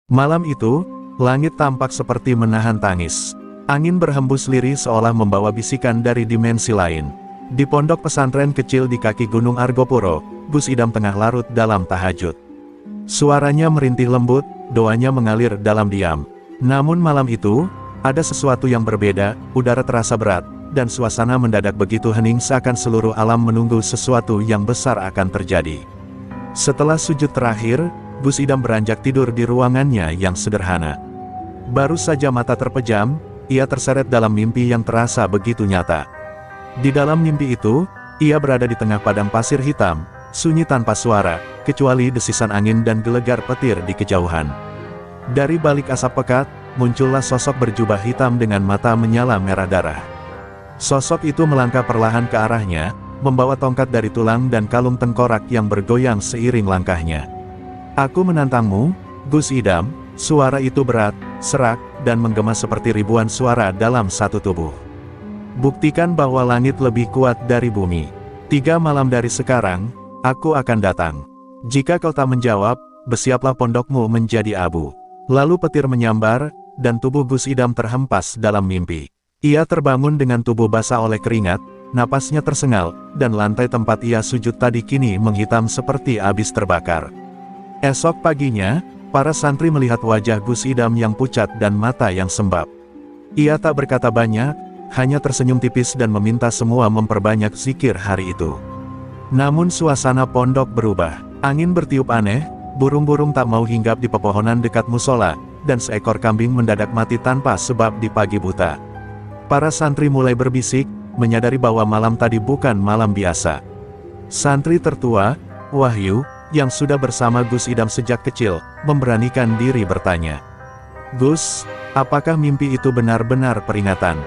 Malam itu, langit tampak seperti menahan tangis. Angin berhembus lirih seolah membawa bisikan dari dimensi lain. Di pondok pesantren kecil di kaki Gunung Argopuro, Gus Idam tengah larut dalam tahajud. Suaranya merintih lembut, doanya mengalir dalam diam. Namun malam itu, ada sesuatu yang berbeda, udara terasa berat, dan suasana mendadak begitu hening seakan seluruh alam menunggu sesuatu yang besar akan terjadi. Setelah sujud terakhir, Gus Idam beranjak tidur di ruangannya yang sederhana. Baru saja mata terpejam, ia terseret dalam mimpi yang terasa begitu nyata. Di dalam mimpi itu, ia berada di tengah padang pasir hitam, sunyi tanpa suara, kecuali desisan angin dan gelegar petir di kejauhan. Dari balik asap pekat, muncullah sosok berjubah hitam dengan mata menyala merah darah. Sosok itu melangkah perlahan ke arahnya, membawa tongkat dari tulang dan kalung tengkorak yang bergoyang seiring langkahnya. "Aku menantangmu, Gus Idam." Suara itu berat, serak, dan menggema seperti ribuan suara dalam satu tubuh. "Buktikan bahwa langit lebih kuat dari bumi. 3 malam dari sekarang, aku akan datang. Jika kau tak menjawab, bersiaplah pondokmu menjadi abu." Lalu petir menyambar, dan tubuh Gus Idam terhempas dalam mimpi. Ia terbangun dengan tubuh basah oleh keringat, napasnya tersengal, dan lantai tempat ia sujud tadi kini menghitam seperti habis terbakar. Esok paginya, para santri melihat wajah Gus Idam yang pucat dan mata yang sembab. Ia tak berkata banyak, hanya tersenyum tipis dan meminta semua memperbanyak zikir hari itu. Namun suasana pondok berubah. Angin bertiup aneh, burung-burung tak mau hinggap di pepohonan dekat musola, dan seekor kambing mendadak mati tanpa sebab di pagi buta. Para santri mulai berbisik, menyadari bahwa malam tadi bukan malam biasa. Santri tertua, Wahyu, yang sudah bersama Gus Idam sejak kecil, memberanikan diri bertanya, "Gus, apakah mimpi itu benar-benar peringatan?"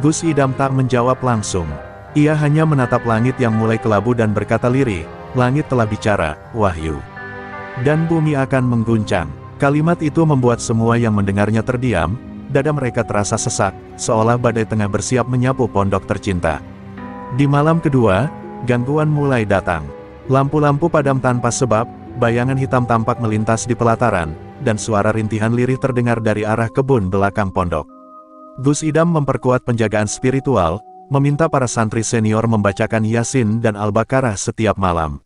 Gus Idam tak menjawab langsung. Ia hanya menatap langit yang mulai kelabu dan berkata lirih, "Langit telah bicara, Wahyu. Dan bumi akan mengguncang." Kalimat itu membuat semua yang mendengarnya terdiam, dada mereka terasa sesak, seolah badai tengah bersiap menyapu pondok tercinta. Di malam kedua, gangguan mulai datang. Lampu-lampu padam tanpa sebab, bayangan hitam tampak melintas di pelataran, dan suara rintihan lirih terdengar dari arah kebun belakang pondok. Gus Idam memperkuat penjagaan spiritual, meminta para santri senior membacakan Yasin dan Al-Baqarah setiap malam.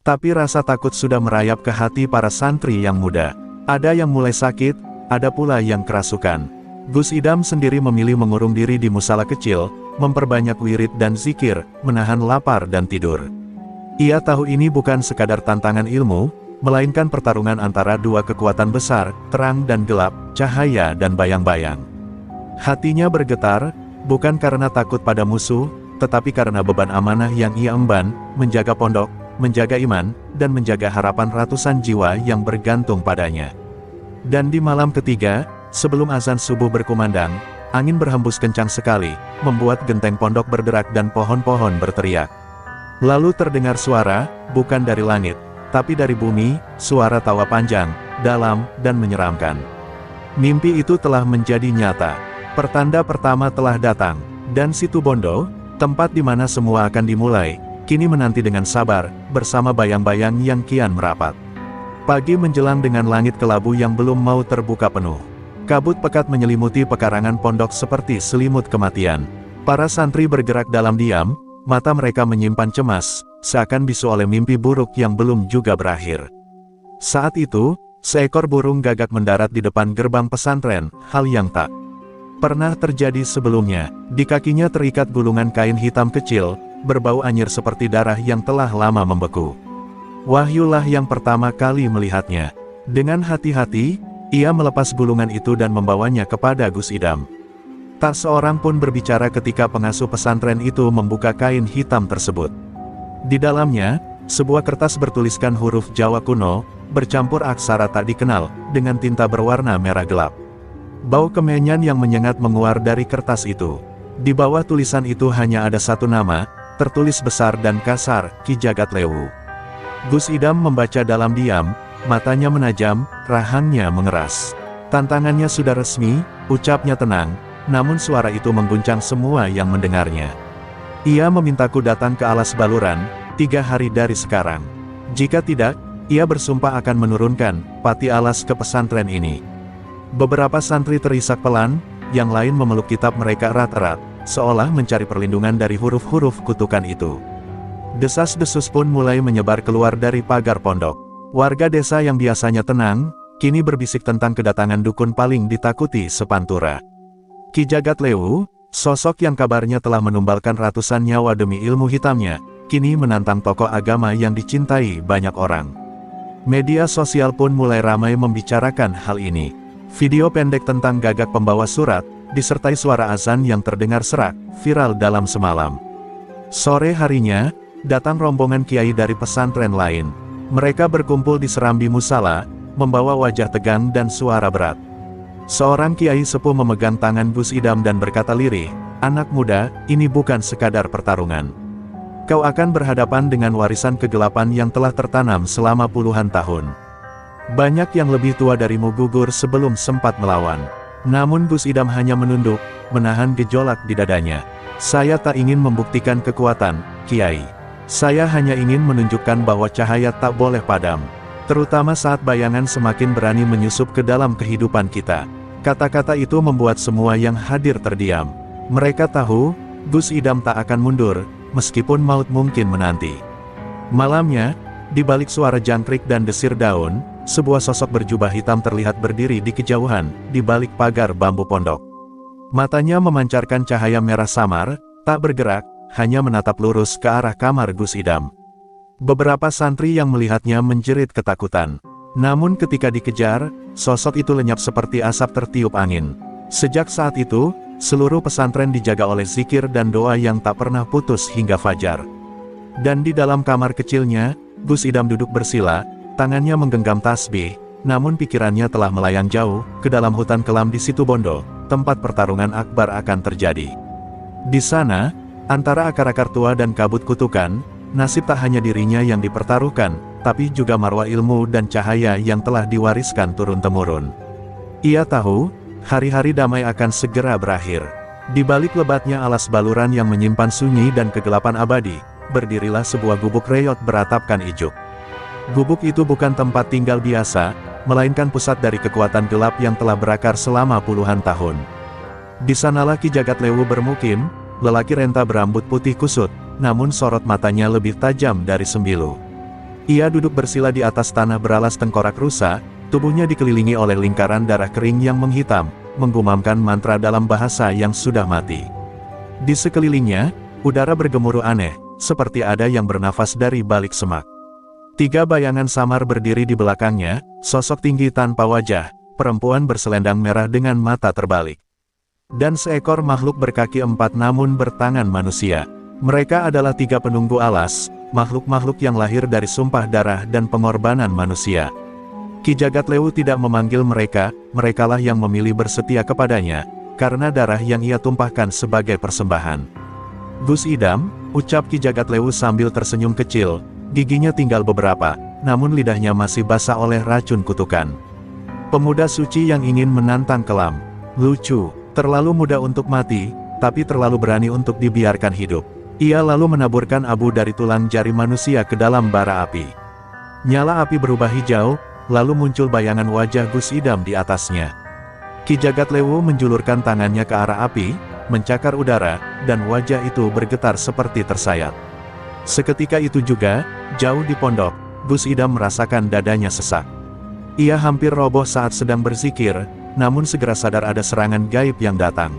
Tapi rasa takut sudah merayap ke hati para santri yang muda. Ada yang mulai sakit, ada pula yang kerasukan. Gus Idam sendiri memilih mengurung diri di musala kecil, memperbanyak wirid dan zikir, menahan lapar dan tidur. Ia tahu ini bukan sekadar tantangan ilmu, melainkan pertarungan antara dua kekuatan besar, terang dan gelap, cahaya dan bayang-bayang. Hatinya bergetar, bukan karena takut pada musuh, tetapi karena beban amanah yang ia emban, menjaga pondok, menjaga iman, dan menjaga harapan ratusan jiwa yang bergantung padanya. Dan di malam ketiga, sebelum azan subuh berkumandang, angin berhembus kencang sekali, membuat genteng pondok berderak dan pohon-pohon berteriak. Lalu terdengar suara, bukan dari langit, tapi dari bumi, suara tawa panjang, dalam, dan menyeramkan. Mimpi itu telah menjadi nyata. Pertanda pertama telah datang, dan Situbondo, tempat di mana semua akan dimulai, kini menanti dengan sabar, bersama bayang-bayang yang kian merapat. Pagi menjelang dengan langit kelabu yang belum mau terbuka penuh. Kabut pekat menyelimuti pekarangan pondok seperti selimut kematian. Para santri bergerak dalam diam, mata mereka menyimpan cemas, seakan bisu oleh mimpi buruk yang belum juga berakhir. Saat itu, seekor burung gagak mendarat di depan gerbang pesantren, hal yang tak pernah terjadi sebelumnya. Di kakinya terikat gulungan kain hitam kecil, berbau anyir seperti darah yang telah lama membeku. Wahyulah yang pertama kali melihatnya. Dengan hati-hati, ia melepas gulungan itu dan membawanya kepada Gus Idam. Tak seorang pun berbicara ketika pengasuh pesantren itu membuka kain hitam tersebut. Di dalamnya, sebuah kertas bertuliskan huruf Jawa kuno, bercampur aksara tak dikenal, dengan tinta berwarna merah gelap. Bau kemenyan yang menyengat menguar dari kertas itu. Di bawah tulisan itu hanya ada satu nama, tertulis besar dan kasar, Ki Jagat Lewu. Gus Idam membaca dalam diam, matanya menajam, rahangnya mengeras. Tantangannya sudah resmi, ucapnya tenang, namun suara itu mengguncang semua yang mendengarnya. "Ia memintaku datang ke alas baluran, 3 hari dari sekarang. Jika tidak, ia bersumpah akan menurunkan pati alas ke pesantren ini. Beberapa santri terisak pelan, yang lain memeluk kitab mereka erat-erat, seolah mencari perlindungan dari huruf-huruf kutukan itu. Desas-desus pun mulai menyebar keluar dari pagar pondok. Warga desa yang biasanya tenang, kini berbisik tentang kedatangan dukun paling ditakuti sepantura. Ki Jagatlewu, sosok yang kabarnya telah menumbalkan ratusan nyawa demi ilmu hitamnya, kini menantang tokoh agama yang dicintai banyak orang. Media sosial pun mulai ramai membicarakan hal ini. Video pendek tentang gagak pembawa surat, disertai suara azan yang terdengar serak, viral dalam semalam. Sore harinya, datang rombongan kiai dari pesantren lain. Mereka berkumpul di serambi musala, membawa wajah tegang dan suara berat. Seorang kiai sepuh memegang tangan Gus Idam dan berkata lirih, "Anak muda, ini bukan sekadar pertarungan. Kau akan berhadapan dengan warisan kegelapan yang telah tertanam selama puluhan tahun. Banyak yang lebih tua darimu gugur sebelum sempat melawan." Namun Gus Idam hanya menunduk, menahan gejolak di dadanya. "Saya tak ingin membuktikan kekuatan, Kiai. Saya hanya ingin menunjukkan bahwa cahaya tak boleh padam. Terutama saat bayangan semakin berani menyusup ke dalam kehidupan kita." Kata-kata itu membuat semua yang hadir terdiam. Mereka tahu, Gus Idam tak akan mundur, meskipun maut mungkin menanti. Malamnya, di balik suara jangkrik dan desir daun, sebuah sosok berjubah hitam terlihat berdiri di kejauhan, di balik pagar bambu pondok. Matanya memancarkan cahaya merah samar, tak bergerak, hanya menatap lurus ke arah kamar Gus Idam. Beberapa santri yang melihatnya menjerit ketakutan. Namun ketika dikejar, sosok itu lenyap seperti asap tertiup angin. Sejak saat itu, seluruh pesantren dijaga oleh zikir dan doa yang tak pernah putus hingga fajar. Dan di dalam kamar kecilnya, Gus Idam duduk bersila, tangannya menggenggam tasbih, namun pikirannya telah melayang jauh, ke dalam hutan kelam di Situbondo, tempat pertarungan akbar akan terjadi. Di sana, antara akar-akar tua dan kabut kutukan, nasib tak hanya dirinya yang dipertaruhkan, tapi juga marwah ilmu dan cahaya yang telah diwariskan turun-temurun. Ia tahu, hari-hari damai akan segera berakhir. Di balik lebatnya alas baluran yang menyimpan sunyi dan kegelapan abadi, berdirilah sebuah gubuk reyot beratapkan ijuk. Gubuk itu bukan tempat tinggal biasa, melainkan pusat dari kekuatan gelap yang telah berakar selama puluhan tahun. Di sanalah Ki Jagatlewu bermukim, lelaki renta berambut putih kusut, namun sorot matanya lebih tajam dari sembilu. Ia duduk bersila di atas tanah beralas tengkorak rusa, tubuhnya dikelilingi oleh lingkaran darah kering yang menghitam, menggumamkan mantra dalam bahasa yang sudah mati. Di sekelilingnya, udara bergemuruh aneh, seperti ada yang bernafas dari balik semak. 3 bayangan samar berdiri di belakangnya, sosok tinggi tanpa wajah, perempuan berselendang merah dengan mata terbalik. Dan seekor makhluk berkaki 4 namun bertangan manusia. Mereka adalah 3 penunggu alas, makhluk-makhluk yang lahir dari sumpah darah dan pengorbanan manusia. Ki Jagatlewu tidak memanggil mereka, merekalah yang memilih bersetia kepadanya, karena darah yang ia tumpahkan sebagai persembahan. "Gus Idam," ucap Ki Jagatlewu sambil tersenyum kecil, giginya tinggal beberapa, namun lidahnya masih basah oleh racun kutukan. "Pemuda suci yang ingin menantang kelam. Lucu, terlalu muda untuk mati, tapi terlalu berani untuk dibiarkan hidup." Ia lalu menaburkan abu dari tulang jari manusia ke dalam bara api. Nyala api berubah hijau, lalu muncul bayangan wajah Gus Idam di atasnya. Ki Jagatlewu menjulurkan tangannya ke arah api, mencakar udara, dan wajah itu bergetar seperti tersayat. Seketika itu juga, jauh di pondok, Gus Idam merasakan dadanya sesak. Ia hampir roboh saat sedang berzikir, namun segera sadar ada serangan gaib yang datang.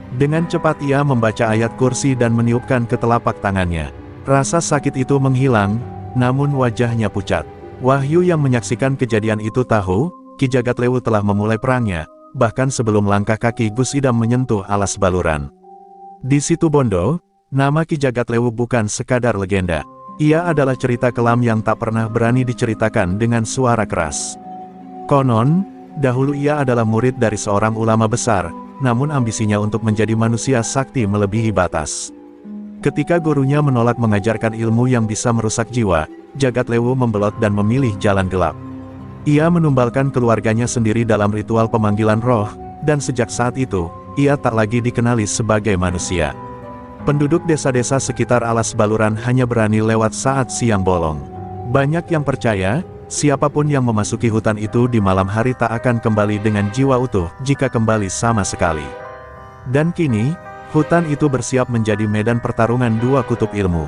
Dengan cepat ia membaca ayat kursi dan meniupkan ke telapak tangannya. Rasa sakit itu menghilang, namun wajahnya pucat. Wahyu yang menyaksikan kejadian itu tahu, Ki Jagatlewu telah memulai perangnya, bahkan sebelum langkah kaki Gus Idam menyentuh alas baluran. Di Situbondo, nama Ki Jagatlewu bukan sekadar legenda. Ia adalah cerita kelam yang tak pernah berani diceritakan dengan suara keras. Konon, dahulu ia adalah murid dari seorang ulama besar, namun ambisinya untuk menjadi manusia sakti melebihi batas. Ketika gurunya menolak mengajarkan ilmu yang bisa merusak jiwa, Jagatlewu membelot dan memilih jalan gelap. Ia menumbalkan keluarganya sendiri dalam ritual pemanggilan roh, dan sejak saat itu, ia tak lagi dikenali sebagai manusia. Penduduk desa-desa sekitar alas baluran hanya berani lewat saat siang bolong. Banyak yang percaya, siapapun yang memasuki hutan itu di malam hari tak akan kembali dengan jiwa utuh jika kembali sama sekali. Dan kini, hutan itu bersiap menjadi medan pertarungan dua kutub ilmu.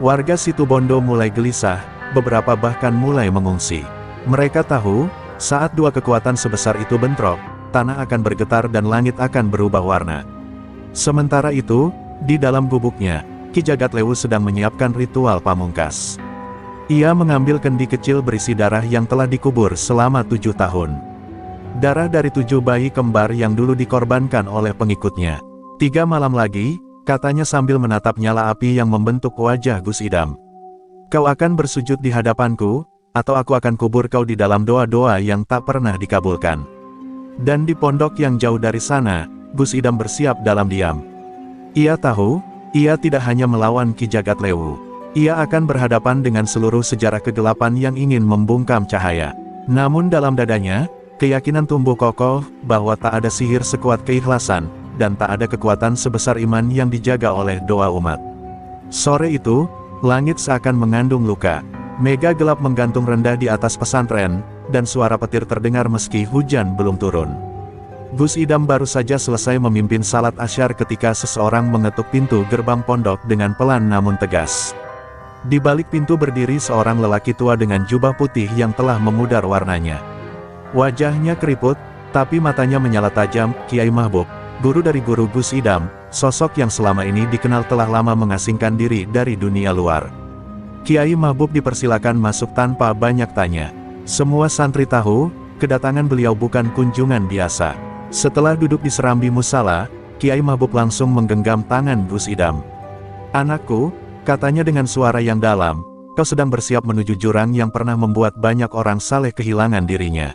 Warga Situbondo mulai gelisah, beberapa bahkan mulai mengungsi. Mereka tahu, saat dua kekuatan sebesar itu bentrok, tanah akan bergetar dan langit akan berubah warna. Sementara itu, di dalam gubuknya, Ki Jagatlewu sedang menyiapkan ritual pamungkas. Ia mengambil kendi kecil berisi darah yang telah dikubur selama 7 tahun. Darah dari 7 bayi kembar yang dulu dikorbankan oleh pengikutnya. 3 malam lagi, katanya sambil menatap nyala api yang membentuk wajah Gus Idam. Kau akan bersujud di hadapanku, atau aku akan kubur kau di dalam doa-doa yang tak pernah dikabulkan. Dan di pondok yang jauh dari sana, Gus Idam bersiap dalam diam. Ia tahu, ia tidak hanya melawan Ki Jagatlewu. Ia akan berhadapan dengan seluruh sejarah kegelapan yang ingin membungkam cahaya. Namun dalam dadanya, keyakinan tumbuh kokoh bahwa tak ada sihir sekuat keikhlasan, dan tak ada kekuatan sebesar iman yang dijaga oleh doa umat. Sore itu, langit seakan mengandung luka. Mega gelap menggantung rendah di atas pesantren, dan suara petir terdengar meski hujan belum turun. Gus Idam baru saja selesai memimpin salat asyar ketika seseorang mengetuk pintu gerbang pondok dengan pelan namun tegas. Di balik pintu berdiri seorang lelaki tua dengan jubah putih yang telah memudar warnanya. Wajahnya keriput, tapi matanya menyala tajam. Kiai Mahbub, guru dari guru Gus Idam, sosok yang selama ini dikenal telah lama mengasingkan diri dari dunia luar. Kiai Mahbub dipersilakan masuk tanpa banyak tanya. Semua santri tahu, kedatangan beliau bukan kunjungan biasa. Setelah duduk di serambi musala, Kiai Mahbub langsung menggenggam tangan Gus Idam. "Anakku," katanya dengan suara yang dalam, "kau sedang bersiap menuju jurang yang pernah membuat banyak orang saleh kehilangan dirinya.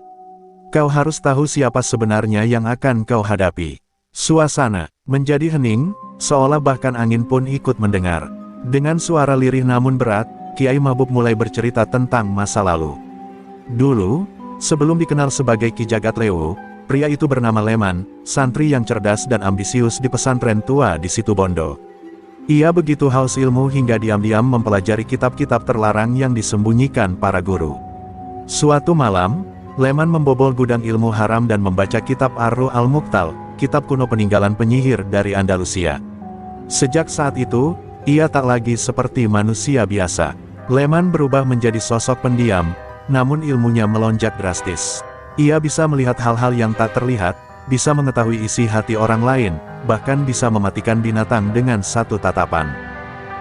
Kau harus tahu siapa sebenarnya yang akan kau hadapi." Suasana menjadi hening, seolah bahkan angin pun ikut mendengar. Dengan suara lirih namun berat, Kiai Mahbub mulai bercerita tentang masa lalu. Dulu, sebelum dikenal sebagai Ki Jagatlewu, pria itu bernama Leman, santri yang cerdas dan ambisius di pesantren tua di Situbondo. Ia begitu haus ilmu hingga diam-diam mempelajari kitab-kitab terlarang yang disembunyikan para guru. Suatu malam, Leman membobol gudang ilmu haram dan membaca kitab Ar-Ruh Al-Muqtal, kitab kuno peninggalan penyihir dari Andalusia. Sejak saat itu, ia tak lagi seperti manusia biasa. Leman berubah menjadi sosok pendiam, namun ilmunya melonjak drastis. Ia bisa melihat hal-hal yang tak terlihat, bisa mengetahui isi hati orang lain, bahkan bisa mematikan binatang dengan satu tatapan.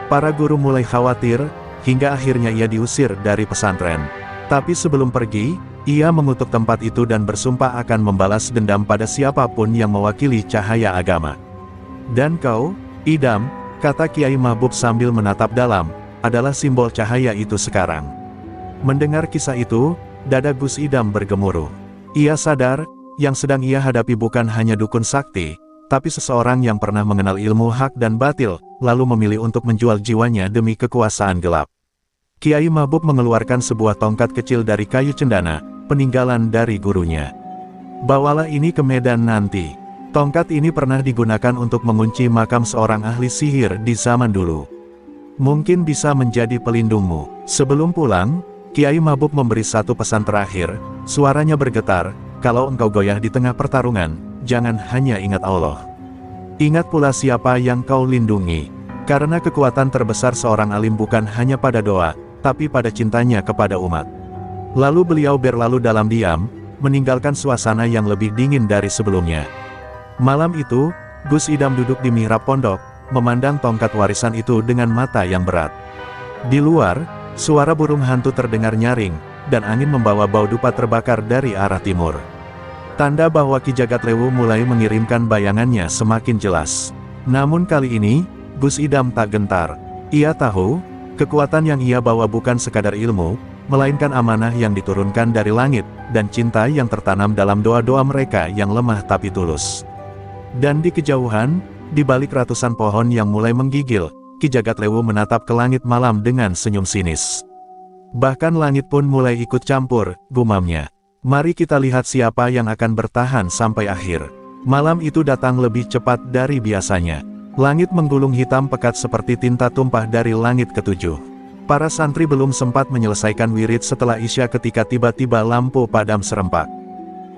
Para guru mulai khawatir, hingga akhirnya ia diusir dari pesantren. Tapi sebelum pergi, ia mengutuk tempat itu dan bersumpah akan membalas dendam pada siapapun yang mewakili cahaya agama. "Dan kau, Idam," kata Kiai Mahbub sambil menatap dalam, "adalah simbol cahaya itu sekarang." Mendengar kisah itu, dada Gus Idam bergemuruh. Ia sadar, yang sedang ia hadapi bukan hanya dukun sakti, tapi seseorang yang pernah mengenal ilmu hak dan batil, lalu memilih untuk menjual jiwanya demi kekuasaan gelap. Kiai Mahbub mengeluarkan sebuah tongkat kecil dari kayu cendana, peninggalan dari gurunya. "Bawalah ini ke medan nanti." Tongkat ini pernah digunakan untuk mengunci makam seorang ahli sihir di zaman dulu. "Mungkin bisa menjadi pelindungmu." Sebelum pulang, Kiai Mahbub memberi satu pesan terakhir, suaranya bergetar, "Kalau engkau goyah di tengah pertarungan, jangan hanya ingat Allah. Ingat pula siapa yang kau lindungi. Karena kekuatan terbesar seorang alim bukan hanya pada doa, tapi pada cintanya kepada umat." Lalu beliau berlalu dalam diam, meninggalkan suasana yang lebih dingin dari sebelumnya. Malam itu, Gus Idam duduk di mihrab pondok, memandang tongkat warisan itu dengan mata yang berat. Di luar, suara burung hantu terdengar nyaring, dan angin membawa bau dupa terbakar dari arah timur. Tanda bahwa Ki Jagatlewu mulai mengirimkan bayangannya semakin jelas. Namun kali ini, Gus Idam tak gentar. Ia tahu, kekuatan yang ia bawa bukan sekadar ilmu, melainkan amanah yang diturunkan dari langit, dan cinta yang tertanam dalam doa-doa mereka yang lemah tapi tulus. Dan di kejauhan, di balik ratusan pohon yang mulai menggigil, Ki Jagatlewu menatap ke langit malam dengan senyum sinis. Bahkan langit pun mulai ikut campur, gumamnya. "Mari kita lihat siapa yang akan bertahan sampai akhir." Malam itu datang lebih cepat dari biasanya. Langit menggulung hitam pekat seperti tinta tumpah dari langit ketujuh. Para santri belum sempat menyelesaikan wirid setelah Isya ketika tiba-tiba lampu padam serempak.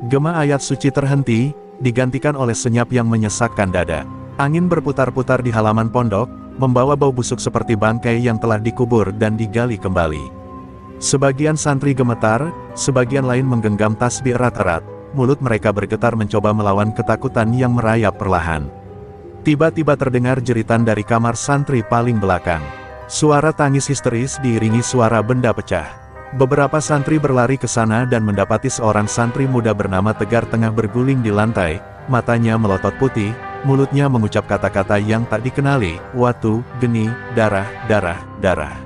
Gema ayat suci terhenti, digantikan oleh senyap yang menyesakkan dada. Angin berputar-putar di halaman pondok, membawa bau busuk seperti bangkai yang telah dikubur dan digali kembali. Sebagian santri gemetar, sebagian lain menggenggam tasbih erat-erat, mulut mereka bergetar mencoba melawan ketakutan yang merayap perlahan. Tiba-tiba terdengar jeritan dari kamar santri paling belakang. Suara tangis histeris diiringi suara benda pecah. Beberapa santri berlari ke sana dan mendapati seorang santri muda bernama Tegar tengah berguling di lantai, matanya melotot putih, mulutnya mengucap kata-kata yang tak dikenali, watu, geni, darah, darah, darah.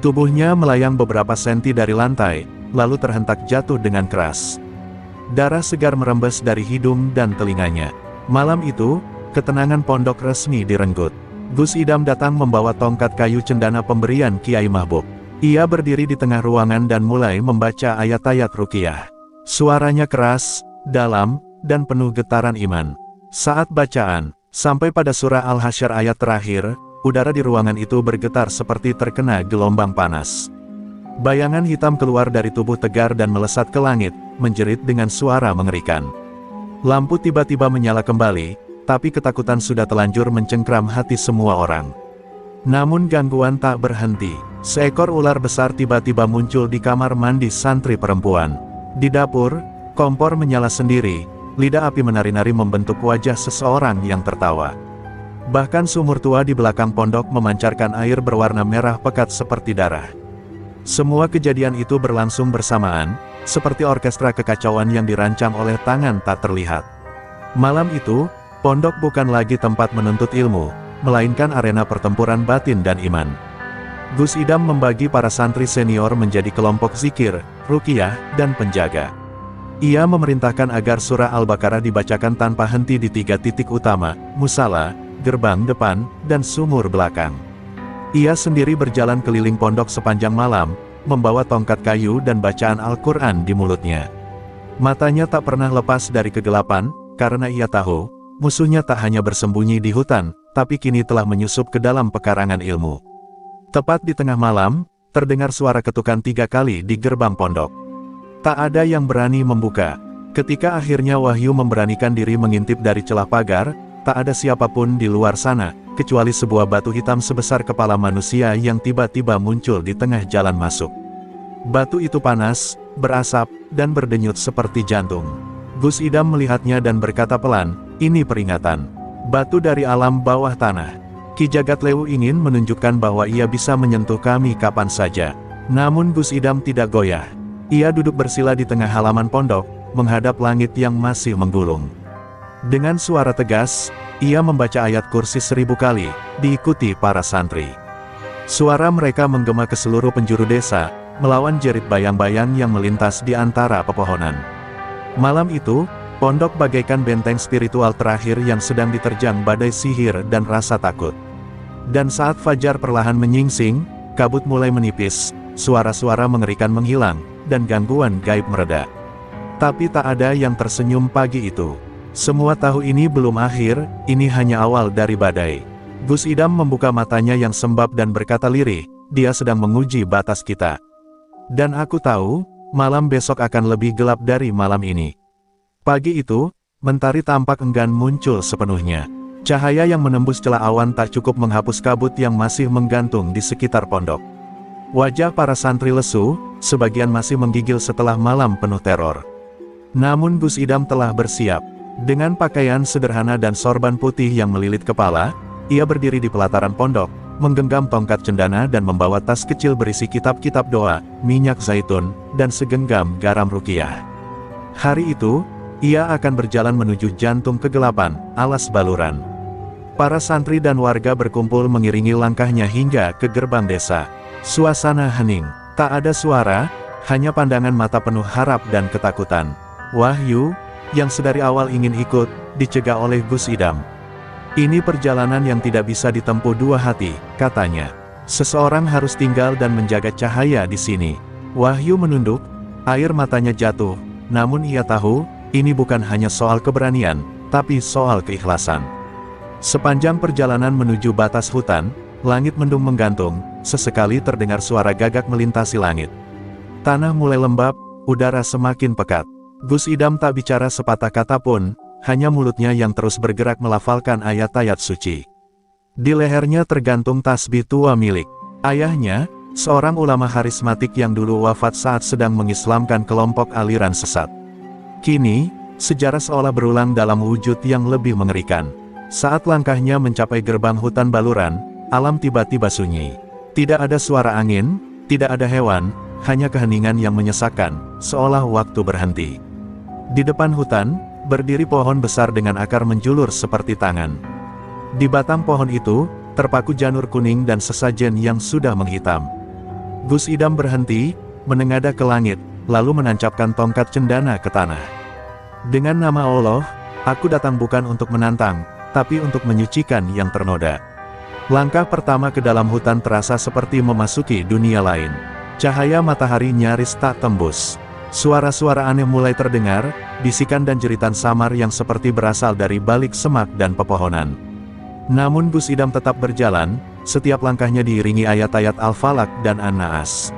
Tubuhnya melayang beberapa senti dari lantai, lalu terhentak jatuh dengan keras. Darah segar merembes dari hidung dan telinganya. Malam itu, ketenangan pondok resmi direnggut. Gus Idam datang membawa tongkat kayu cendana pemberian Kiai Mahbub. Ia berdiri di tengah ruangan dan mulai membaca ayat-ayat ruqyah. Suaranya keras, dalam, dan penuh getaran iman. Saat bacaan, sampai pada surah Al-Hasyr ayat terakhir, udara di ruangan itu bergetar seperti terkena gelombang panas. Bayangan hitam keluar dari tubuh Tegar dan melesat ke langit, menjerit dengan suara mengerikan. Lampu tiba-tiba menyala kembali, tapi ketakutan sudah telanjur mencengkram hati semua orang. Namun gangguan tak berhenti. Seekor ular besar tiba-tiba muncul di kamar mandi santri perempuan. Di dapur, kompor menyala sendiri, lidah api menari-nari membentuk wajah seseorang yang tertawa. Bahkan sumur tua di belakang pondok memancarkan air berwarna merah pekat seperti darah. Semua kejadian itu berlangsung bersamaan, seperti orkestra kekacauan yang dirancang oleh tangan tak terlihat. Malam itu, pondok bukan lagi tempat menuntut ilmu, melainkan arena pertempuran batin dan iman. Gus Idam membagi para santri senior menjadi kelompok zikir, ruqyah, dan penjaga. Ia memerintahkan agar surah Al-Baqarah dibacakan tanpa henti di 3 titik utama, musala, gerbang depan, dan sumur belakang. Ia sendiri berjalan keliling pondok sepanjang malam, membawa tongkat kayu dan bacaan Al-Quran di mulutnya. Matanya tak pernah lepas dari kegelapan, karena ia tahu, musuhnya tak hanya bersembunyi di hutan, tapi kini telah menyusup ke dalam pekarangan ilmu. Tepat di tengah malam, terdengar suara ketukan 3 kali di gerbang pondok. Tak ada yang berani membuka. Ketika akhirnya Wahyu memberanikan diri mengintip dari celah pagar, tak ada siapapun di luar sana, kecuali sebuah batu hitam sebesar kepala manusia yang tiba-tiba muncul di tengah jalan masuk. Batu itu panas, berasap, dan berdenyut seperti jantung. Gus Idam melihatnya dan berkata pelan, "Ini peringatan. Batu dari alam bawah tanah. Ki Jagat Lewu ingin menunjukkan bahwa ia bisa menyentuh kami kapan saja." Namun Gus Idam tidak goyah. Ia duduk bersila di tengah halaman pondok, menghadap langit yang masih menggulung. Dengan suara tegas, ia membaca ayat kursi 1000 kali, diikuti para santri. Suara mereka menggema ke seluruh penjuru desa, melawan jerit bayang-bayang yang melintas di antara pepohonan. Malam itu, pondok bagaikan benteng spiritual terakhir yang sedang diterjang badai sihir dan rasa takut. Dan saat fajar perlahan menyingsing, kabut mulai menipis, suara-suara mengerikan menghilang, dan gangguan gaib mereda. Tapi tak ada yang tersenyum pagi itu. Semua tahu ini belum akhir, ini hanya awal dari badai. Gus Idam membuka matanya yang sembab dan berkata lirih, "Dia sedang menguji batas kita. Dan aku tahu, malam besok akan lebih gelap dari malam ini." Pagi itu, mentari tampak enggan muncul sepenuhnya. Cahaya yang menembus celah awan tak cukup menghapus kabut yang masih menggantung di sekitar pondok. Wajah para santri lesu, sebagian masih menggigil setelah malam penuh teror. Namun Gus Idam telah bersiap. Dengan pakaian sederhana dan sorban putih yang melilit kepala, ia berdiri di pelataran pondok, menggenggam tongkat cendana dan membawa tas kecil berisi kitab-kitab doa, minyak zaitun, dan segenggam garam ruqyah. Hari itu, ia akan berjalan menuju jantung kegelapan, alas baluran. Para santri dan warga berkumpul mengiringi langkahnya hingga ke gerbang desa. Suasana hening, tak ada suara, hanya pandangan mata penuh harap dan ketakutan. Wahyu, yang sedari awal ingin ikut, dicegah oleh Gus Idam. "Ini perjalanan yang tidak bisa ditempuh dua hati," katanya. "Seseorang harus tinggal dan menjaga cahaya di sini." Wahyu menunduk, air matanya jatuh, namun ia tahu, ini bukan hanya soal keberanian, tapi soal keikhlasan. Sepanjang perjalanan menuju batas hutan, langit mendung menggantung, sesekali terdengar suara gagak melintasi langit. Tanah mulai lembab, udara semakin pekat. Gus Idam tak bicara sepatah kata pun, hanya mulutnya yang terus bergerak melafalkan ayat-ayat suci. Di lehernya tergantung tasbih tua milik ayahnya, seorang ulama karismatik yang dulu wafat saat sedang mengislamkan kelompok aliran sesat. Kini, sejarah seolah berulang dalam wujud yang lebih mengerikan. Saat langkahnya mencapai gerbang hutan baluran, alam tiba-tiba sunyi. Tidak ada suara angin, tidak ada hewan, hanya keheningan yang menyesakkan, seolah waktu berhenti. Di depan hutan, berdiri pohon besar dengan akar menjulur seperti tangan. Di batang pohon itu, terpaku janur kuning dan sesajen yang sudah menghitam. Gus Idam berhenti, menengadah ke langit, lalu menancapkan tongkat cendana ke tanah. Dengan nama Allah, aku datang bukan untuk menantang, tapi untuk menyucikan yang ternoda. Langkah pertama ke dalam hutan terasa seperti memasuki dunia lain. Cahaya matahari nyaris tak tembus. Suara-suara aneh mulai terdengar, bisikan dan jeritan samar yang seperti berasal dari balik semak dan pepohonan. Namun Gus Idam tetap berjalan, setiap langkahnya diiringi ayat-ayat Al-Falaq dan An-Naas.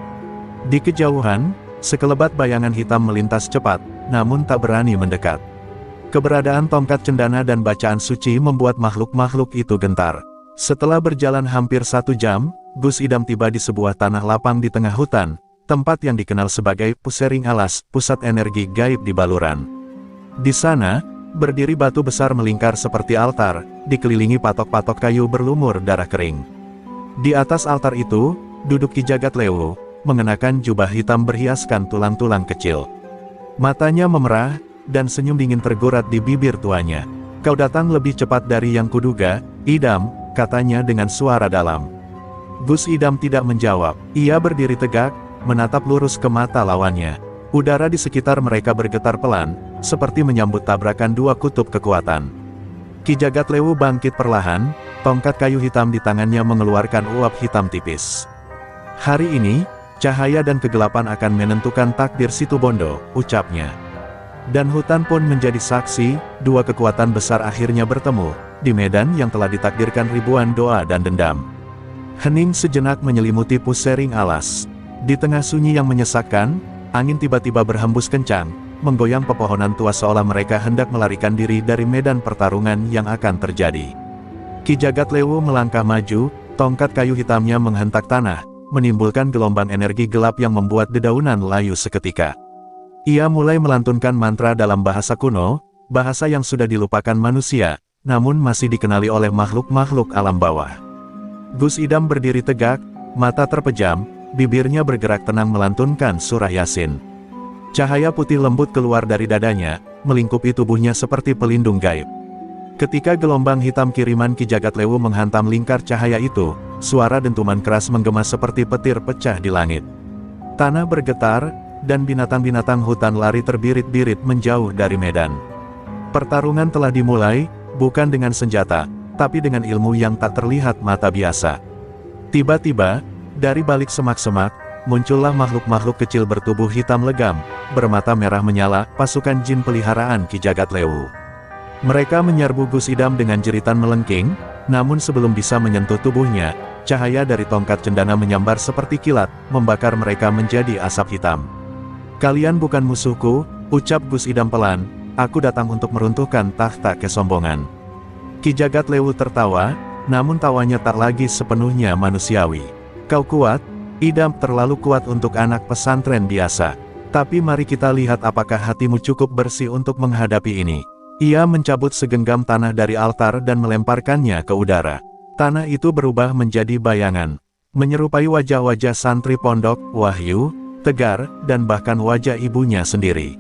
Di kejauhan, sekelebat bayangan hitam melintas cepat, namun tak berani mendekat. Keberadaan tongkat cendana dan bacaan suci membuat makhluk-makhluk itu gentar. Setelah berjalan hampir 1 jam, Gus Idam tiba di sebuah tanah lapang di tengah hutan, tempat yang dikenal sebagai Pusering Alas, pusat energi gaib di Baluran. Di sana, berdiri batu besar melingkar seperti altar, dikelilingi patok-patok kayu berlumur darah kering. Di atas altar itu, duduk Ki Jagat Lewu, mengenakan jubah hitam berhiaskan tulang-tulang kecil. Matanya memerah, dan senyum dingin tergurat di bibir tuanya. "Kau datang lebih cepat dari yang kuduga, Idam," katanya dengan suara dalam. Gus Idam tidak menjawab. Ia berdiri tegak, menatap lurus ke mata lawannya. Udara di sekitar mereka bergetar pelan, seperti menyambut tabrakan dua kutub kekuatan. Ki Jagat Lewu bangkit perlahan, tongkat kayu hitam di tangannya mengeluarkan uap hitam tipis. "Hari ini, cahaya dan kegelapan akan menentukan takdir Situbondo," ucapnya. Dan hutan pun menjadi saksi, dua kekuatan besar akhirnya bertemu, di medan yang telah ditakdirkan ribuan doa dan dendam. Hening sejenak menyelimuti Pusering Alas. Di tengah sunyi yang menyesakkan, angin tiba-tiba berhembus kencang, menggoyang pepohonan tua seolah mereka hendak melarikan diri dari medan pertarungan yang akan terjadi. Ki Jagat Lewu melangkah maju, tongkat kayu hitamnya menghentak tanah, menimbulkan gelombang energi gelap yang membuat dedaunan layu seketika. Ia mulai melantunkan mantra dalam bahasa kuno, bahasa yang sudah dilupakan manusia, namun masih dikenali oleh makhluk-makhluk alam bawah. Gus Idam berdiri tegak, mata terpejam, bibirnya bergerak tenang melantunkan surah Yasin. Cahaya putih lembut keluar dari dadanya, melingkupi tubuhnya seperti pelindung gaib. Ketika gelombang hitam kiriman Ki Jagat Lewu menghantam lingkar cahaya itu, suara dentuman keras menggema seperti petir pecah di langit. Tanah bergetar, dan binatang-binatang hutan lari terbirit-birit menjauh dari medan. Pertarungan telah dimulai, bukan dengan senjata, tapi dengan ilmu yang tak terlihat mata biasa. Tiba-tiba, dari balik semak-semak, muncullah makhluk-makhluk kecil bertubuh hitam legam, bermata merah menyala, pasukan jin peliharaan Ki Jagat Lewu. Mereka menyerbu Gus Idam dengan jeritan melengking, namun sebelum bisa menyentuh tubuhnya, cahaya dari tongkat cendana menyambar seperti kilat, membakar mereka menjadi asap hitam. "Kalian bukan musuhku," ucap Gus Idam pelan, "aku datang untuk meruntuhkan tahta kesombongan." Ki Jagat Lewu tertawa, namun tawanya tak lagi sepenuhnya manusiawi. "Kau kuat, Idam, terlalu kuat untuk anak pesantren biasa. Tapi mari kita lihat apakah hatimu cukup bersih untuk menghadapi ini." Ia mencabut segenggam tanah dari altar dan melemparkannya ke udara. Tanah itu berubah menjadi bayangan, menyerupai wajah-wajah santri pondok, Wahyu, Tegar, dan bahkan wajah ibunya sendiri.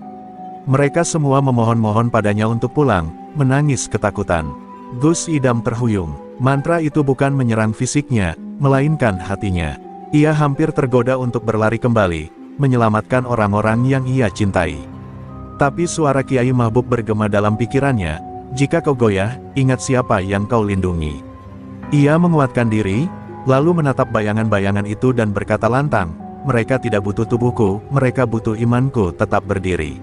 Mereka semua memohon-mohon padanya untuk pulang, menangis ketakutan. Gus Idam terhuyung. Mantra itu bukan menyerang fisiknya, melainkan hatinya. Ia hampir tergoda untuk berlari kembali, menyelamatkan orang-orang yang ia cintai. Tapi suara Kiai Mahbub bergema dalam pikirannya, "Jika kau goyah, ingat siapa yang kau lindungi." Ia menguatkan diri, lalu menatap bayangan-bayangan itu dan berkata lantang, "Mereka tidak butuh tubuhku, mereka butuh imanku tetap berdiri."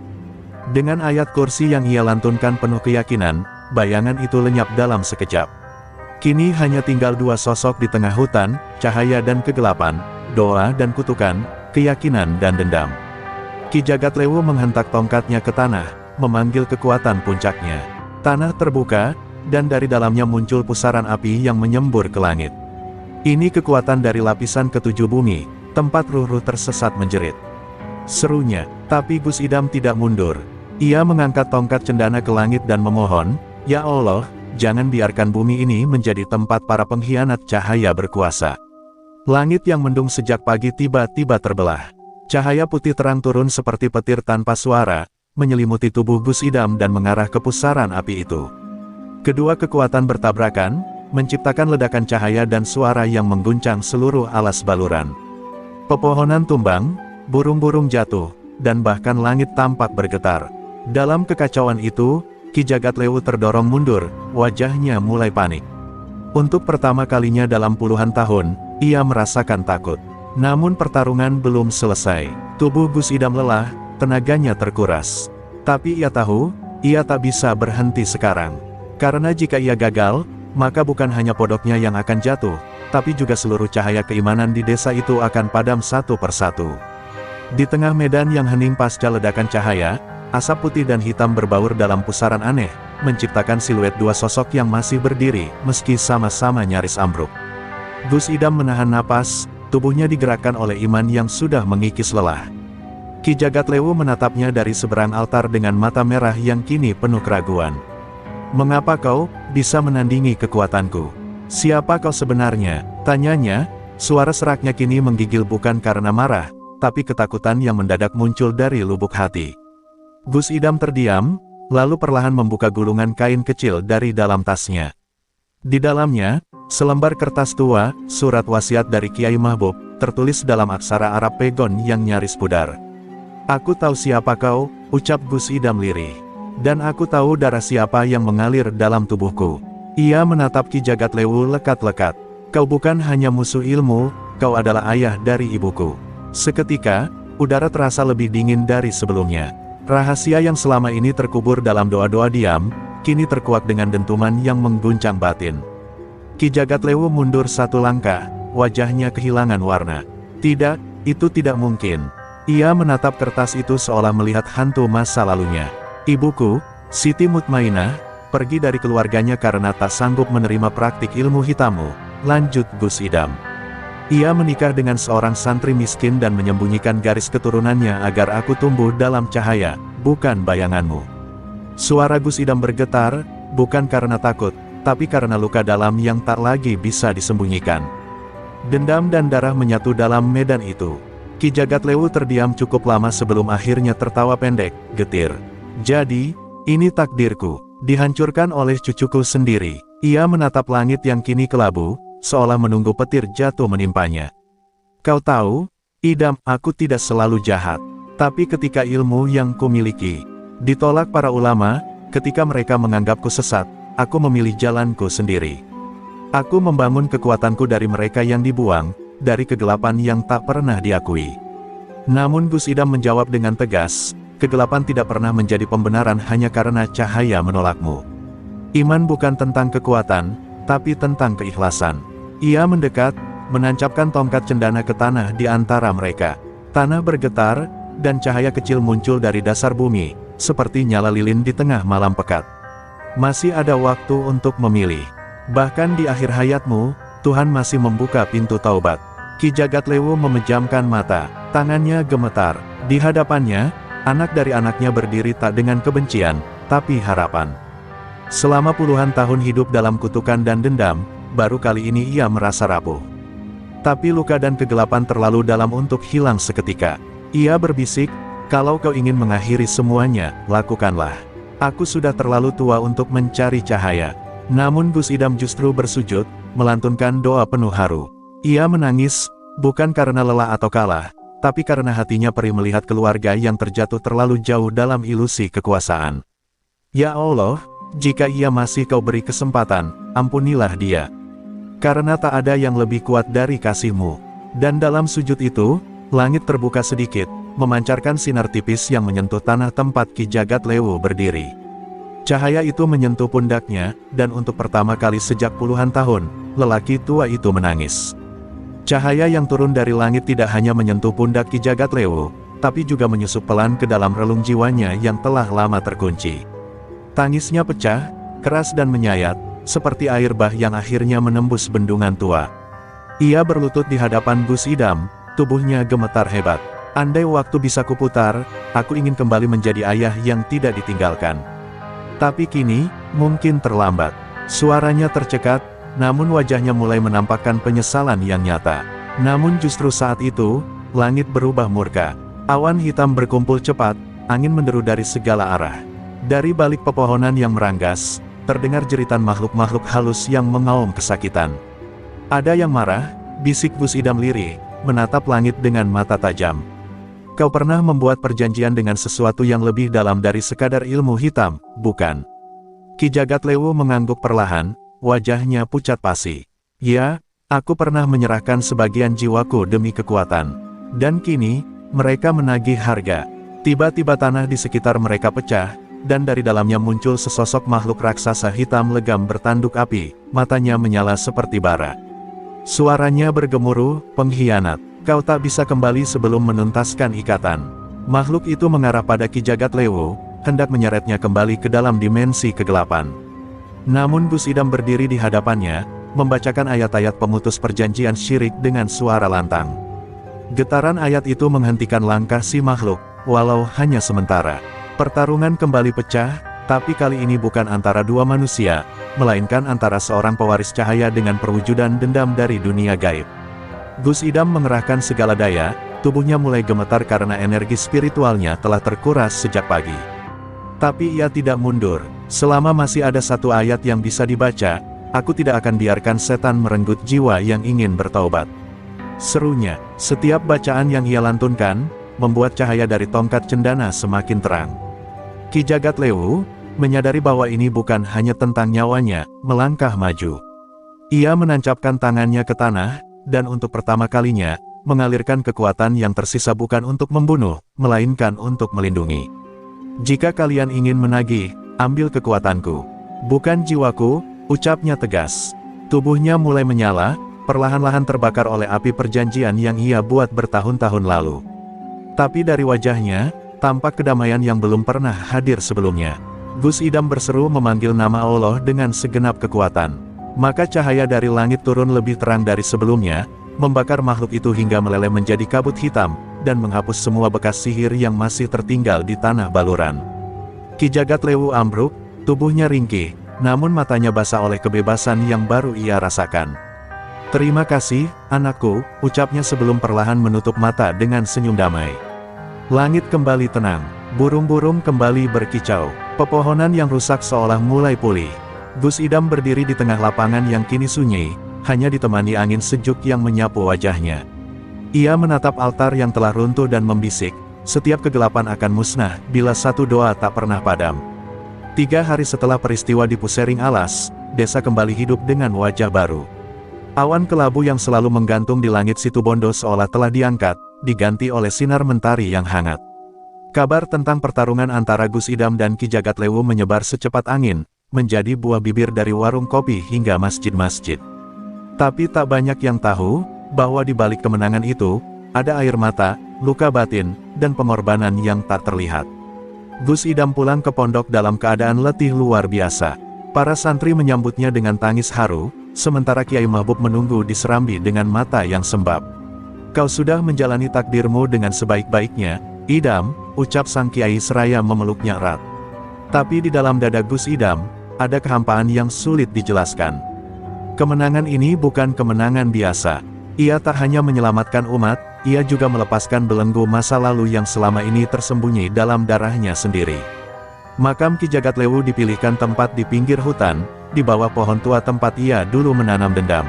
Dengan ayat kursi yang ia lantunkan penuh keyakinan, bayangan itu lenyap dalam sekejap. Kini hanya tinggal dua sosok di tengah hutan, cahaya dan kegelapan, doa dan kutukan, keyakinan dan dendam. Ki Jagatlewu menghentak tongkatnya ke tanah, memanggil kekuatan puncaknya. Tanah terbuka, dan dari dalamnya muncul pusaran api yang menyembur ke langit. Ini kekuatan dari lapisan ketujuh bumi, tempat ruh-ruh tersesat menjerit. Serunya, tapi Gus Idam tidak mundur. Ia mengangkat tongkat cendana ke langit dan memohon, "Ya Allah, jangan biarkan bumi ini menjadi tempat para pengkhianat cahaya berkuasa." Langit yang mendung sejak pagi tiba-tiba terbelah. Cahaya putih terang turun seperti petir tanpa suara, menyelimuti tubuh Gus Idam dan mengarah ke pusaran api itu. Kedua kekuatan bertabrakan, menciptakan ledakan cahaya dan suara yang mengguncang seluruh alas baluran. Pepohonan tumbang, burung-burung jatuh, dan bahkan langit tampak bergetar. Dalam kekacauan itu, Ki Jagatlewu terdorong mundur, wajahnya mulai panik. Untuk pertama kalinya dalam puluhan tahun, ia merasakan takut. Namun pertarungan belum selesai. Tubuh Gus Idam lelah, tenaganya terkuras. Tapi ia tahu, ia tak bisa berhenti sekarang. Karena jika ia gagal, maka bukan hanya podoknya yang akan jatuh, tapi juga seluruh cahaya keimanan di desa itu akan padam satu persatu. Di tengah medan yang hening pasca ledakan cahaya, asap putih dan hitam berbaur dalam pusaran aneh, menciptakan siluet dua sosok yang masih berdiri, meski sama-sama nyaris ambruk. Gus Idam menahan napas, tubuhnya digerakkan oleh iman yang sudah mengikis lelah. Ki Jagatlewu menatapnya dari seberang altar dengan mata merah yang kini penuh keraguan. "Mengapa kau bisa menandingi kekuatanku? Siapa kau sebenarnya?" tanyanya. Suara seraknya kini menggigil bukan karena marah, tapi ketakutan yang mendadak muncul dari lubuk hati. Gus Idam terdiam, lalu perlahan membuka gulungan kain kecil dari dalam tasnya. Di dalamnya, selembar kertas tua, surat wasiat dari Kiai Mahbub, tertulis dalam aksara Arab pegon yang nyaris pudar. "Aku tahu siapa kau," ucap Gus Idam lirih. "Dan aku tahu darah siapa yang mengalir dalam tubuhku." Ia menatap Ki Jagatlewu lekat-lekat. "Kau bukan hanya musuh ilmu, kau adalah ayah dari ibuku." Seketika, udara terasa lebih dingin dari sebelumnya. Rahasia yang selama ini terkubur dalam doa-doa diam, kini terkuak dengan dentuman yang mengguncang batin. Ki Jagatlewu mundur satu langkah, wajahnya kehilangan warna. Tidak, itu tidak mungkin. Ia menatap kertas itu seolah melihat hantu masa lalunya. "Ibuku, Siti Mutmainah, pergi dari keluarganya karena tak sanggup menerima praktik ilmu hitammu," lanjut Gus Idam. "Ia menikah dengan seorang santri miskin dan menyembunyikan garis keturunannya agar aku tumbuh dalam cahaya, bukan bayanganmu." Suara Gus Idam bergetar, bukan karena takut, tapi karena luka dalam yang tak lagi bisa disembunyikan. Dendam dan darah menyatu dalam medan itu. Ki Jagatlewu terdiam cukup lama sebelum akhirnya tertawa pendek, getir. "Jadi, ini takdirku, dihancurkan oleh cucuku sendiri." Ia menatap langit yang kini kelabu, seolah menunggu petir jatuh menimpanya. "Kau tahu, Idam, aku tidak selalu jahat. Tapi ketika ilmu yang kumiliki ditolak para ulama, ketika mereka menganggapku sesat, aku memilih jalanku sendiri. Aku membangun kekuatanku dari mereka yang dibuang, dari kegelapan yang tak pernah diakui." Namun Gus Idam menjawab dengan tegas, "Kegelapan tidak pernah menjadi pembenaran hanya karena cahaya menolakmu. Iman bukan tentang kekuatan, tapi tentang keikhlasan." Ia mendekat, menancapkan tongkat cendana ke tanah di antara mereka. Tanah bergetar, dan cahaya kecil muncul dari dasar bumi, seperti nyala lilin di tengah malam pekat. "Masih ada waktu untuk memilih. Bahkan di akhir hayatmu, Tuhan masih membuka pintu taubat." Ki Jagatlewu memejamkan mata, tangannya gemetar. Di hadapannya, anak dari anaknya berdiri tak dengan kebencian, tapi harapan. Selama puluhan tahun hidup dalam kutukan dan dendam, baru kali ini ia merasa rapuh. Tapi luka dan kegelapan terlalu dalam untuk hilang seketika. Ia berbisik, "Kalau kau ingin mengakhiri semuanya, lakukanlah. Aku sudah terlalu tua untuk mencari cahaya." Namun Gus Idam justru bersujud, melantunkan doa penuh haru. Ia menangis, bukan karena lelah atau kalah, tapi karena hatinya perih melihat keluarga yang terjatuh terlalu jauh dalam ilusi kekuasaan. "Ya Allah, jika ia masih kau beri kesempatan, ampunilah dia. Karena tak ada yang lebih kuat dari kasih-Mu." Dan dalam sujud itu, langit terbuka sedikit, memancarkan sinar tipis yang menyentuh tanah tempat Ki Jagatlewu berdiri. Cahaya itu menyentuh pundaknya, dan untuk pertama kali sejak puluhan tahun, lelaki tua itu menangis. Cahaya yang turun dari langit tidak hanya menyentuh pundak Ki Jagatlewu, tapi juga menyusup pelan ke dalam relung jiwanya yang telah lama terkunci. Tangisnya pecah, keras dan menyayat, seperti air bah yang akhirnya menembus bendungan tua. Ia berlutut di hadapan Gus Idam, tubuhnya gemetar hebat. Andai waktu bisa kuputar, aku ingin kembali menjadi ayah yang tidak ditinggalkan. Tapi kini, mungkin terlambat. Suaranya tercekat, namun wajahnya mulai menampakkan penyesalan yang nyata. Namun justru saat itu, langit berubah murka. Awan hitam berkumpul cepat, angin menderu dari segala arah. Dari balik pepohonan yang meranggas, terdengar jeritan makhluk-makhluk halus yang mengaum kesakitan. Ada yang marah, bisik Gus Idam lirih, menatap langit dengan mata tajam. Kau pernah membuat perjanjian dengan sesuatu yang lebih dalam dari sekadar ilmu hitam, bukan? Ki Jagatlewu mengangguk perlahan, wajahnya pucat pasi. Ya, aku pernah menyerahkan sebagian jiwaku demi kekuatan. Dan kini, mereka menagih harga. Tiba-tiba tanah di sekitar mereka pecah, dan dari dalamnya muncul sesosok makhluk raksasa hitam legam bertanduk api, matanya menyala seperti bara. Suaranya bergemuruh, pengkhianat. Kau tak bisa kembali sebelum menuntaskan ikatan. Makhluk itu mengarah pada Ki Jagatlewu, hendak menyeretnya kembali ke dalam dimensi kegelapan. Namun Gus Idam berdiri di hadapannya, membacakan ayat-ayat pemutus perjanjian syirik dengan suara lantang. Getaran ayat itu menghentikan langkah si makhluk, walau hanya sementara. Pertarungan kembali pecah, tapi kali ini bukan antara dua manusia, melainkan antara seorang pewaris cahaya dengan perwujudan dendam dari dunia gaib. Gus Idam mengerahkan segala daya, tubuhnya mulai gemetar karena energi spiritualnya telah terkuras sejak pagi. Tapi ia tidak mundur, selama masih ada satu ayat yang bisa dibaca, aku tidak akan biarkan setan merenggut jiwa yang ingin bertaubat. Serunya, setiap bacaan yang ia lantunkan, membuat cahaya dari tongkat cendana semakin terang. Ki Jagatlewu menyadari bahwa ini bukan hanya tentang nyawanya, melangkah maju. Ia menancapkan tangannya ke tanah, dan untuk pertama kalinya, mengalirkan kekuatan yang tersisa bukan untuk membunuh, melainkan untuk melindungi. Jika kalian ingin menagih, ambil kekuatanku, bukan jiwaku, ucapnya tegas. Tubuhnya mulai menyala, perlahan-lahan terbakar oleh api perjanjian yang ia buat bertahun-tahun lalu. Tapi dari wajahnya, tampak kedamaian yang belum pernah hadir sebelumnya. Gus Idam berseru memanggil nama Allah dengan segenap kekuatan. Maka cahaya dari langit turun lebih terang dari sebelumnya, membakar makhluk itu hingga meleleh menjadi kabut hitam, dan menghapus semua bekas sihir yang masih tertinggal di tanah baluran. Ki Jagatlewu ambruk, tubuhnya ringkih, namun matanya basah oleh kebebasan yang baru ia rasakan. Terima kasih, anakku, ucapnya sebelum perlahan menutup mata dengan senyum damai. Langit kembali tenang, burung-burung kembali berkicau, pepohonan yang rusak seolah mulai pulih. Gus Idam berdiri di tengah lapangan yang kini sunyi, hanya ditemani angin sejuk yang menyapu wajahnya. Ia menatap altar yang telah runtuh dan membisik, setiap kegelapan akan musnah, bila satu doa tak pernah padam. 3 hari setelah peristiwa di Pusering Alas, desa kembali hidup dengan wajah baru. Awan kelabu yang selalu menggantung di langit Situbondo seolah telah diangkat, diganti oleh sinar mentari yang hangat. Kabar tentang pertarungan antara Gus Idam dan Ki Jagatlewu menyebar secepat angin, menjadi buah bibir dari warung kopi hingga masjid-masjid. Tapi tak banyak yang tahu, bahwa di balik kemenangan itu, ada air mata, luka batin, dan pengorbanan yang tak terlihat. Gus Idam pulang ke pondok dalam keadaan letih luar biasa. Para santri menyambutnya dengan tangis haru, sementara Kiai Mahbub menunggu di serambi dengan mata yang sembab. Kau sudah menjalani takdirmu dengan sebaik-baiknya, Idam, ucap sang Kiai seraya memeluknya erat. Tapi di dalam dada Gus Idam, ada kehampaan yang sulit dijelaskan. Kemenangan ini bukan kemenangan biasa. Ia tak hanya menyelamatkan umat, ia juga melepaskan belenggu masa lalu yang selama ini tersembunyi dalam darahnya sendiri. Makam Ki Jagatlewu dipilihkan tempat di pinggir hutan, di bawah pohon tua tempat ia dulu menanam dendam.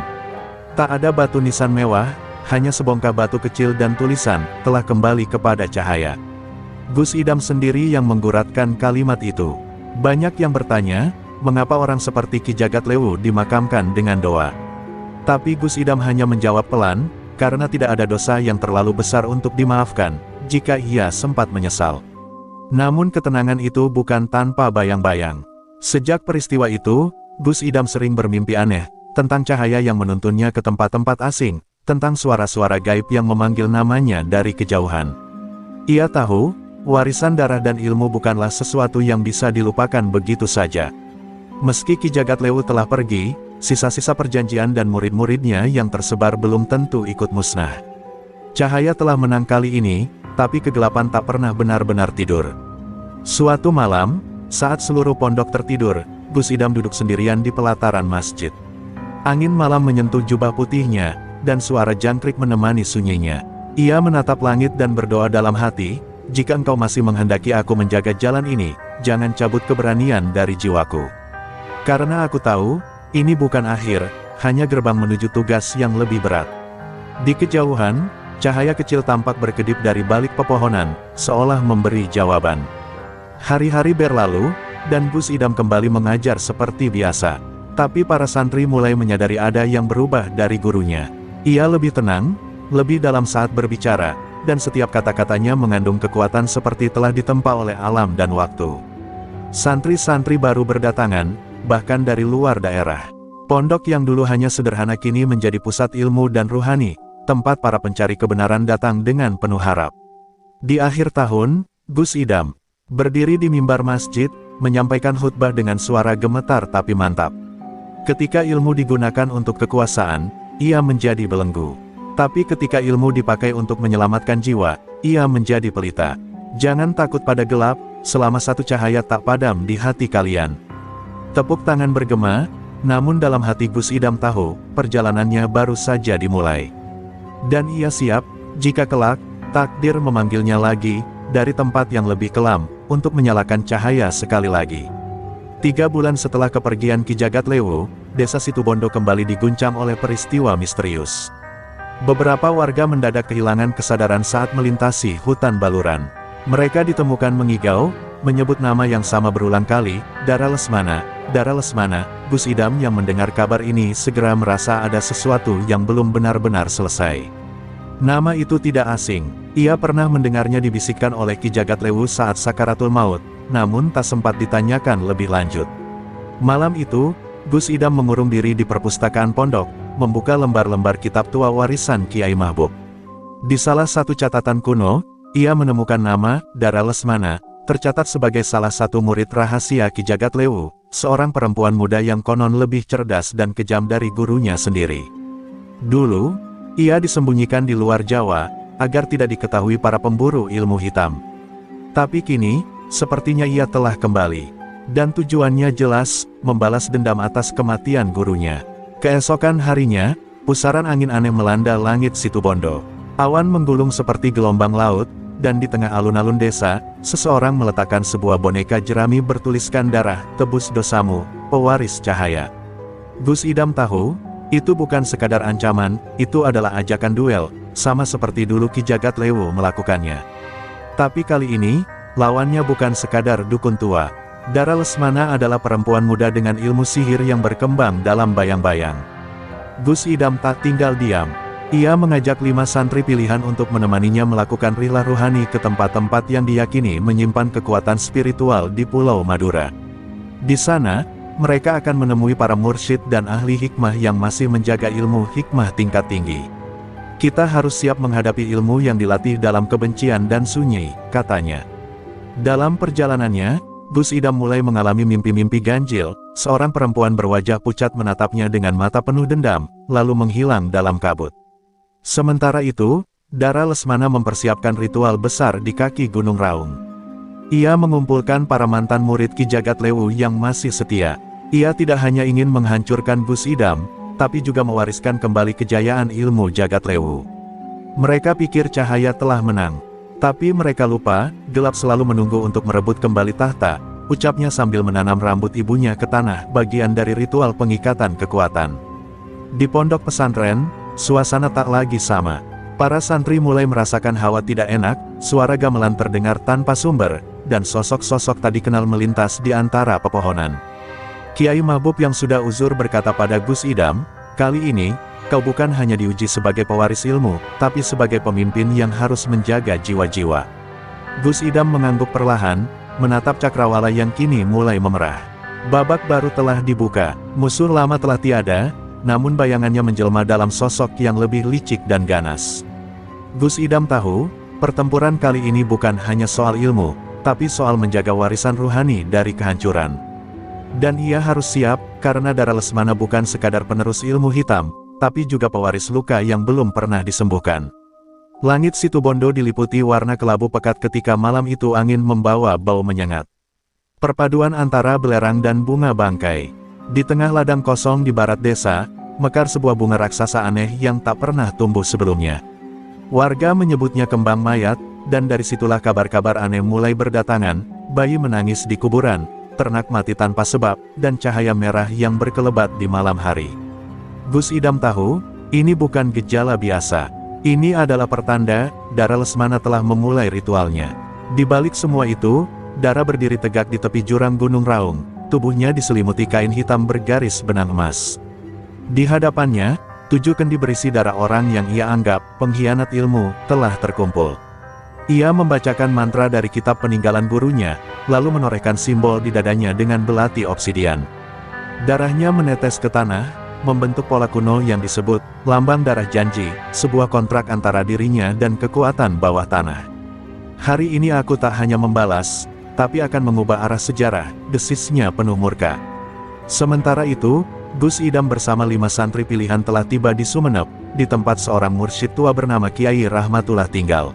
Tak ada batu nisan mewah, hanya sebongkah batu kecil dan tulisan, telah kembali kepada cahaya. Gus Idam sendiri yang mengguratkan kalimat itu. Banyak yang bertanya, mengapa orang seperti Ki Jagatlewu dimakamkan dengan doa? Tapi Gus Idam hanya menjawab pelan, karena tidak ada dosa yang terlalu besar untuk dimaafkan, jika ia sempat menyesal. Namun ketenangan itu bukan tanpa bayang-bayang. Sejak peristiwa itu, Gus Idam sering bermimpi aneh, tentang cahaya yang menuntunnya ke tempat-tempat asing, tentang suara-suara gaib yang memanggil namanya dari kejauhan. Ia tahu, warisan darah dan ilmu bukanlah sesuatu yang bisa dilupakan begitu saja. Meski Ki Jagatlewu telah pergi, sisa-sisa perjanjian dan murid-muridnya yang tersebar belum tentu ikut musnah. Cahaya telah menang kali ini, tapi kegelapan tak pernah benar-benar tidur. Suatu malam, saat seluruh pondok tertidur, Gus Idam duduk sendirian di pelataran masjid. Angin malam menyentuh jubah putihnya, dan suara jangkrik menemani sunyinya. Ia menatap langit dan berdoa dalam hati, "Jika engkau masih menghendaki aku menjaga jalan ini, jangan cabut keberanian dari jiwaku. Karena aku tahu, ini bukan akhir, hanya gerbang menuju tugas yang lebih berat." Di kejauhan, cahaya kecil tampak berkedip dari balik pepohonan, seolah memberi jawaban. Hari-hari berlalu, dan Gus Idam kembali mengajar seperti biasa. Tapi para santri mulai menyadari ada yang berubah dari gurunya. Ia lebih tenang, lebih dalam saat berbicara, dan setiap kata-katanya mengandung kekuatan seperti telah ditempa oleh alam dan waktu. Santri-santri baru berdatangan, bahkan dari luar daerah. Pondok yang dulu hanya sederhana kini menjadi pusat ilmu dan ruhani, tempat para pencari kebenaran datang dengan penuh harap. Di akhir tahun, Gus Idam berdiri di mimbar masjid, menyampaikan khutbah dengan suara gemetar tapi mantap. Ketika ilmu digunakan untuk kekuasaan, ia menjadi belenggu. Tapi ketika ilmu dipakai untuk menyelamatkan jiwa, ia menjadi pelita. Jangan takut pada gelap, selama satu cahaya tak padam di hati kalian. Tepuk tangan bergema, namun dalam hati Gus Idam tahu, perjalanannya baru saja dimulai. Dan ia siap, jika kelak, takdir memanggilnya lagi, dari tempat yang lebih kelam, untuk menyalakan cahaya sekali lagi. 3 bulan setelah kepergian Ki Jagatlewu, desa Situbondo kembali diguncang oleh peristiwa misterius. Beberapa warga mendadak kehilangan kesadaran saat melintasi hutan baluran. Mereka ditemukan mengigau, menyebut nama yang sama berulang kali, Dara Lesmana, Dara Lesmana. Gus Idam yang mendengar kabar ini segera merasa ada sesuatu yang belum benar-benar selesai. Nama itu tidak asing, ia pernah mendengarnya dibisikkan oleh Ki Jagatlewu saat sakaratul maut, namun tak sempat ditanyakan lebih lanjut. Malam itu, Gus Idam mengurung diri di perpustakaan pondok, membuka lembar-lembar kitab tua warisan Kiai Mahbub. Di salah satu catatan kuno, ia menemukan nama Dara Lesmana, tercatat sebagai salah satu murid rahasia Ki Jagatlewu, seorang perempuan muda yang konon lebih cerdas dan kejam dari gurunya sendiri. Dulu, ia disembunyikan di luar Jawa, agar tidak diketahui para pemburu ilmu hitam. Tapi kini, sepertinya ia telah kembali. Dan tujuannya jelas, membalas dendam atas kematian gurunya. Keesokan harinya, pusaran angin aneh melanda langit Situbondo. Awan menggulung seperti gelombang laut, dan di tengah alun-alun desa, seseorang meletakkan sebuah boneka jerami bertuliskan "Darah, tebus dosamu, pewaris cahaya." Gus Idam tahu, itu bukan sekadar ancaman, itu adalah ajakan duel, sama seperti dulu Ki Jagatlewu melakukannya. Tapi kali ini, lawannya bukan sekadar dukun tua. Dara Lesmana adalah perempuan muda dengan ilmu sihir yang berkembang dalam bayang-bayang. Gus Idam tak tinggal diam. Ia mengajak 5 santri pilihan untuk menemaninya melakukan rihlah ruhani ke tempat-tempat yang diyakini menyimpan kekuatan spiritual di Pulau Madura. Di sana, mereka akan menemui para mursyid dan ahli hikmah yang masih menjaga ilmu hikmah tingkat tinggi. Kita harus siap menghadapi ilmu yang dilatih dalam kebencian dan sunyi, katanya. Dalam perjalanannya, Gus Idam mulai mengalami mimpi-mimpi ganjil. Seorang perempuan berwajah pucat menatapnya dengan mata penuh dendam, lalu menghilang dalam kabut. Sementara itu, Dara Lesmana mempersiapkan ritual besar di kaki Gunung Raung. Ia mengumpulkan para mantan murid Ki Jagatlewu yang masih setia. Ia tidak hanya ingin menghancurkan Gus Idam, tapi juga mewariskan kembali kejayaan ilmu Jagatlewu. Mereka pikir cahaya telah menang. Tapi mereka lupa, gelap selalu menunggu untuk merebut kembali tahta, ucapnya sambil menanam rambut ibunya ke tanah, bagian dari ritual pengikatan kekuatan. Di pondok pesantren, suasana tak lagi sama. Para santri mulai merasakan hawa tidak enak, suara gamelan terdengar tanpa sumber, dan sosok-sosok tak dikenal melintas di antara pepohonan. Kiai Mahbub yang sudah uzur berkata pada Gus Idam, "Kali ini, kau bukan hanya diuji sebagai pewaris ilmu, tapi sebagai pemimpin yang harus menjaga jiwa-jiwa." Gus Idam mengangguk perlahan, menatap cakrawala yang kini mulai memerah. Babak baru telah dibuka, musuh lama telah tiada, namun bayangannya menjelma dalam sosok yang lebih licik dan ganas. Gus Idam tahu, pertempuran kali ini bukan hanya soal ilmu, tapi soal menjaga warisan ruhani dari kehancuran. Dan ia harus siap, karena Dara Lesmana bukan sekadar penerus ilmu hitam, tapi juga pewaris luka yang belum pernah disembuhkan. Langit Situbondo diliputi warna kelabu pekat ketika malam itu angin membawa bau menyengat. Perpaduan antara belerang dan bunga bangkai. Di tengah ladang kosong di barat desa, mekar sebuah bunga raksasa aneh yang tak pernah tumbuh sebelumnya. Warga menyebutnya kembang mayat, dan dari situlah kabar-kabar aneh mulai berdatangan, bayi menangis di kuburan, ternak mati tanpa sebab, dan cahaya merah yang berkelebat di malam hari. Gus Idam tahu, ini bukan gejala biasa. Ini adalah pertanda, Dara Lesmana telah memulai ritualnya. Di balik semua itu, Dara berdiri tegak di tepi jurang Gunung Raung, tubuhnya diselimuti kain hitam bergaris benang emas. Di hadapannya, 7 kendi berisi darah orang yang ia anggap pengkhianat ilmu, telah terkumpul. Ia membacakan mantra dari kitab peninggalan gurunya, lalu menorehkan simbol di dadanya dengan belati obsidian. Darahnya menetes ke tanah, membentuk pola kuno yang disebut lambang darah janji, sebuah kontrak antara dirinya dan kekuatan bawah tanah. Hari ini aku tak hanya membalas, tapi akan mengubah arah sejarah, desisnya penuh murka. Sementara itu, Gus Idam bersama 5 santri pilihan telah tiba di Sumenep, di tempat seorang mursyid tua bernama Kiai Rahmatullah tinggal.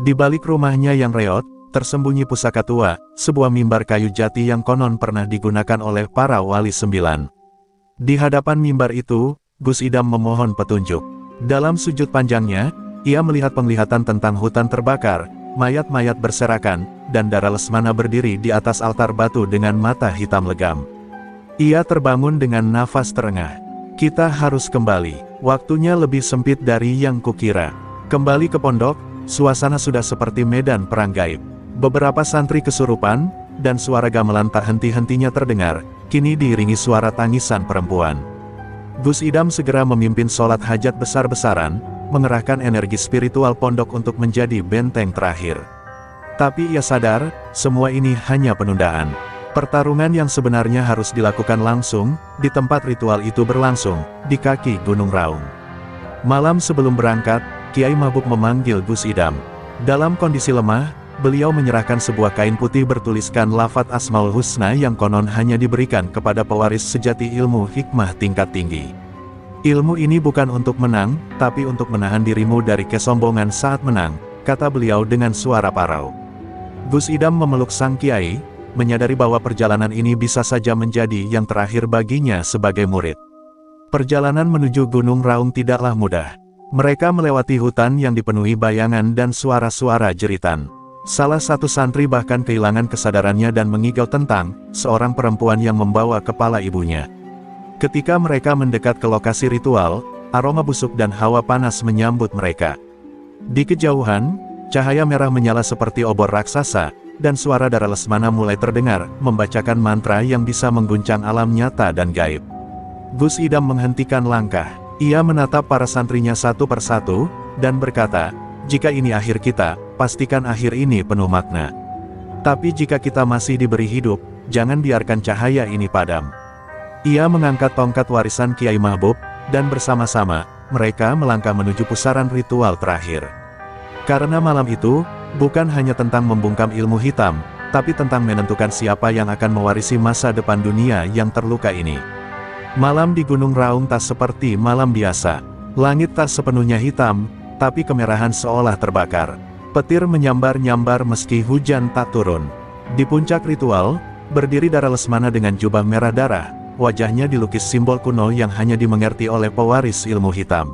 Di balik rumahnya yang reot, tersembunyi pusaka tua, sebuah mimbar kayu jati yang konon pernah digunakan oleh para wali 9. Di hadapan mimbar itu, Gus Idam memohon petunjuk. Dalam sujud panjangnya, ia melihat penglihatan tentang hutan terbakar, mayat-mayat berserakan, dan Dara Lesmana berdiri di atas altar batu dengan mata hitam legam. Ia terbangun dengan nafas terengah. Kita harus kembali, waktunya lebih sempit dari yang kukira. Kembali ke pondok, suasana sudah seperti medan perang gaib. Beberapa santri kesurupan, dan suara gamelan tak henti-hentinya terdengar, kini diiringi suara tangisan perempuan. Gus Idam segera memimpin sholat hajat besar-besaran, mengerahkan energi spiritual pondok untuk menjadi benteng terakhir. Tapi ia sadar, semua ini hanya penundaan. Pertarungan yang sebenarnya harus dilakukan langsung, di tempat ritual itu berlangsung, di kaki Gunung Raung. Malam sebelum berangkat, Kiai Mahbub memanggil Gus Idam. Dalam kondisi lemah, beliau menyerahkan sebuah kain putih bertuliskan lafaz Asmaul Husna yang konon hanya diberikan kepada pewaris sejati ilmu hikmah tingkat tinggi. Ilmu ini bukan untuk menang, tapi untuk menahan dirimu dari kesombongan saat menang, kata beliau dengan suara parau. Gus Idam memeluk sang kiai, menyadari bahwa perjalanan ini bisa saja menjadi yang terakhir baginya sebagai murid. Perjalanan menuju Gunung Raung tidaklah mudah. Mereka melewati hutan yang dipenuhi bayangan dan suara-suara jeritan. Salah satu santri bahkan kehilangan kesadarannya dan mengigau tentang seorang perempuan yang membawa kepala ibunya. Ketika mereka mendekat ke lokasi ritual, aroma busuk dan hawa panas menyambut mereka. Di kejauhan, cahaya merah menyala seperti obor raksasa, dan suara Dara Lesmana mulai terdengar, membacakan mantra yang bisa mengguncang alam nyata dan gaib. Gus Idam menghentikan langkah. Ia menatap para santrinya satu persatu, dan berkata, "Jika ini akhir kita, pastikan akhir ini penuh makna. Tapi jika kita masih diberi hidup, jangan biarkan cahaya ini padam." Ia mengangkat tongkat warisan Kiai Mahbub, dan bersama-sama, mereka melangkah menuju pusaran ritual terakhir. Karena malam itu, bukan hanya tentang membungkam ilmu hitam, tapi tentang menentukan siapa yang akan mewarisi masa depan dunia yang terluka ini. Malam di Gunung Raung tak seperti malam biasa. Langit tak sepenuhnya hitam, tapi kemerahan seolah terbakar. Petir menyambar-nyambar meski hujan tak turun. Di puncak ritual, berdiri Dara Lesmana dengan jubah merah darah, wajahnya dilukis simbol kuno yang hanya dimengerti oleh pewaris ilmu hitam.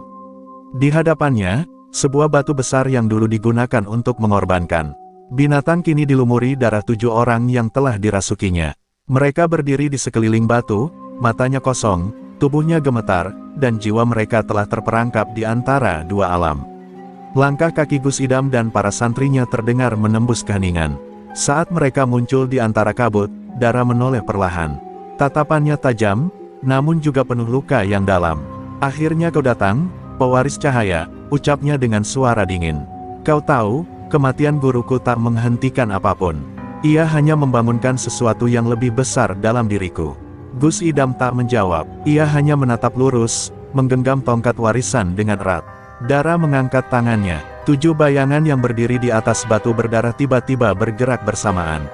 Di hadapannya, sebuah batu besar yang dulu digunakan untuk mengorbankan binatang kini dilumuri darah 7 orang yang telah dirasukinya. Mereka berdiri di sekeliling batu, matanya kosong, tubuhnya gemetar, dan jiwa mereka telah terperangkap di antara dua alam. Langkah kaki Gus Idam dan para santrinya terdengar menembus keheningan. Saat mereka muncul di antara kabut, Dara menoleh perlahan. Tatapannya tajam, namun juga penuh luka yang dalam. "Akhirnya kau datang, pewaris cahaya," ucapnya dengan suara dingin. "Kau tahu, kematian guruku tak menghentikan apapun. Ia hanya membangunkan sesuatu yang lebih besar dalam diriku. Gus Idam tak menjawab, ia hanya menatap lurus, menggenggam tongkat warisan dengan erat. Dara mengangkat tangannya, 7 bayangan yang berdiri di atas batu berdarah tiba-tiba bergerak bersamaan.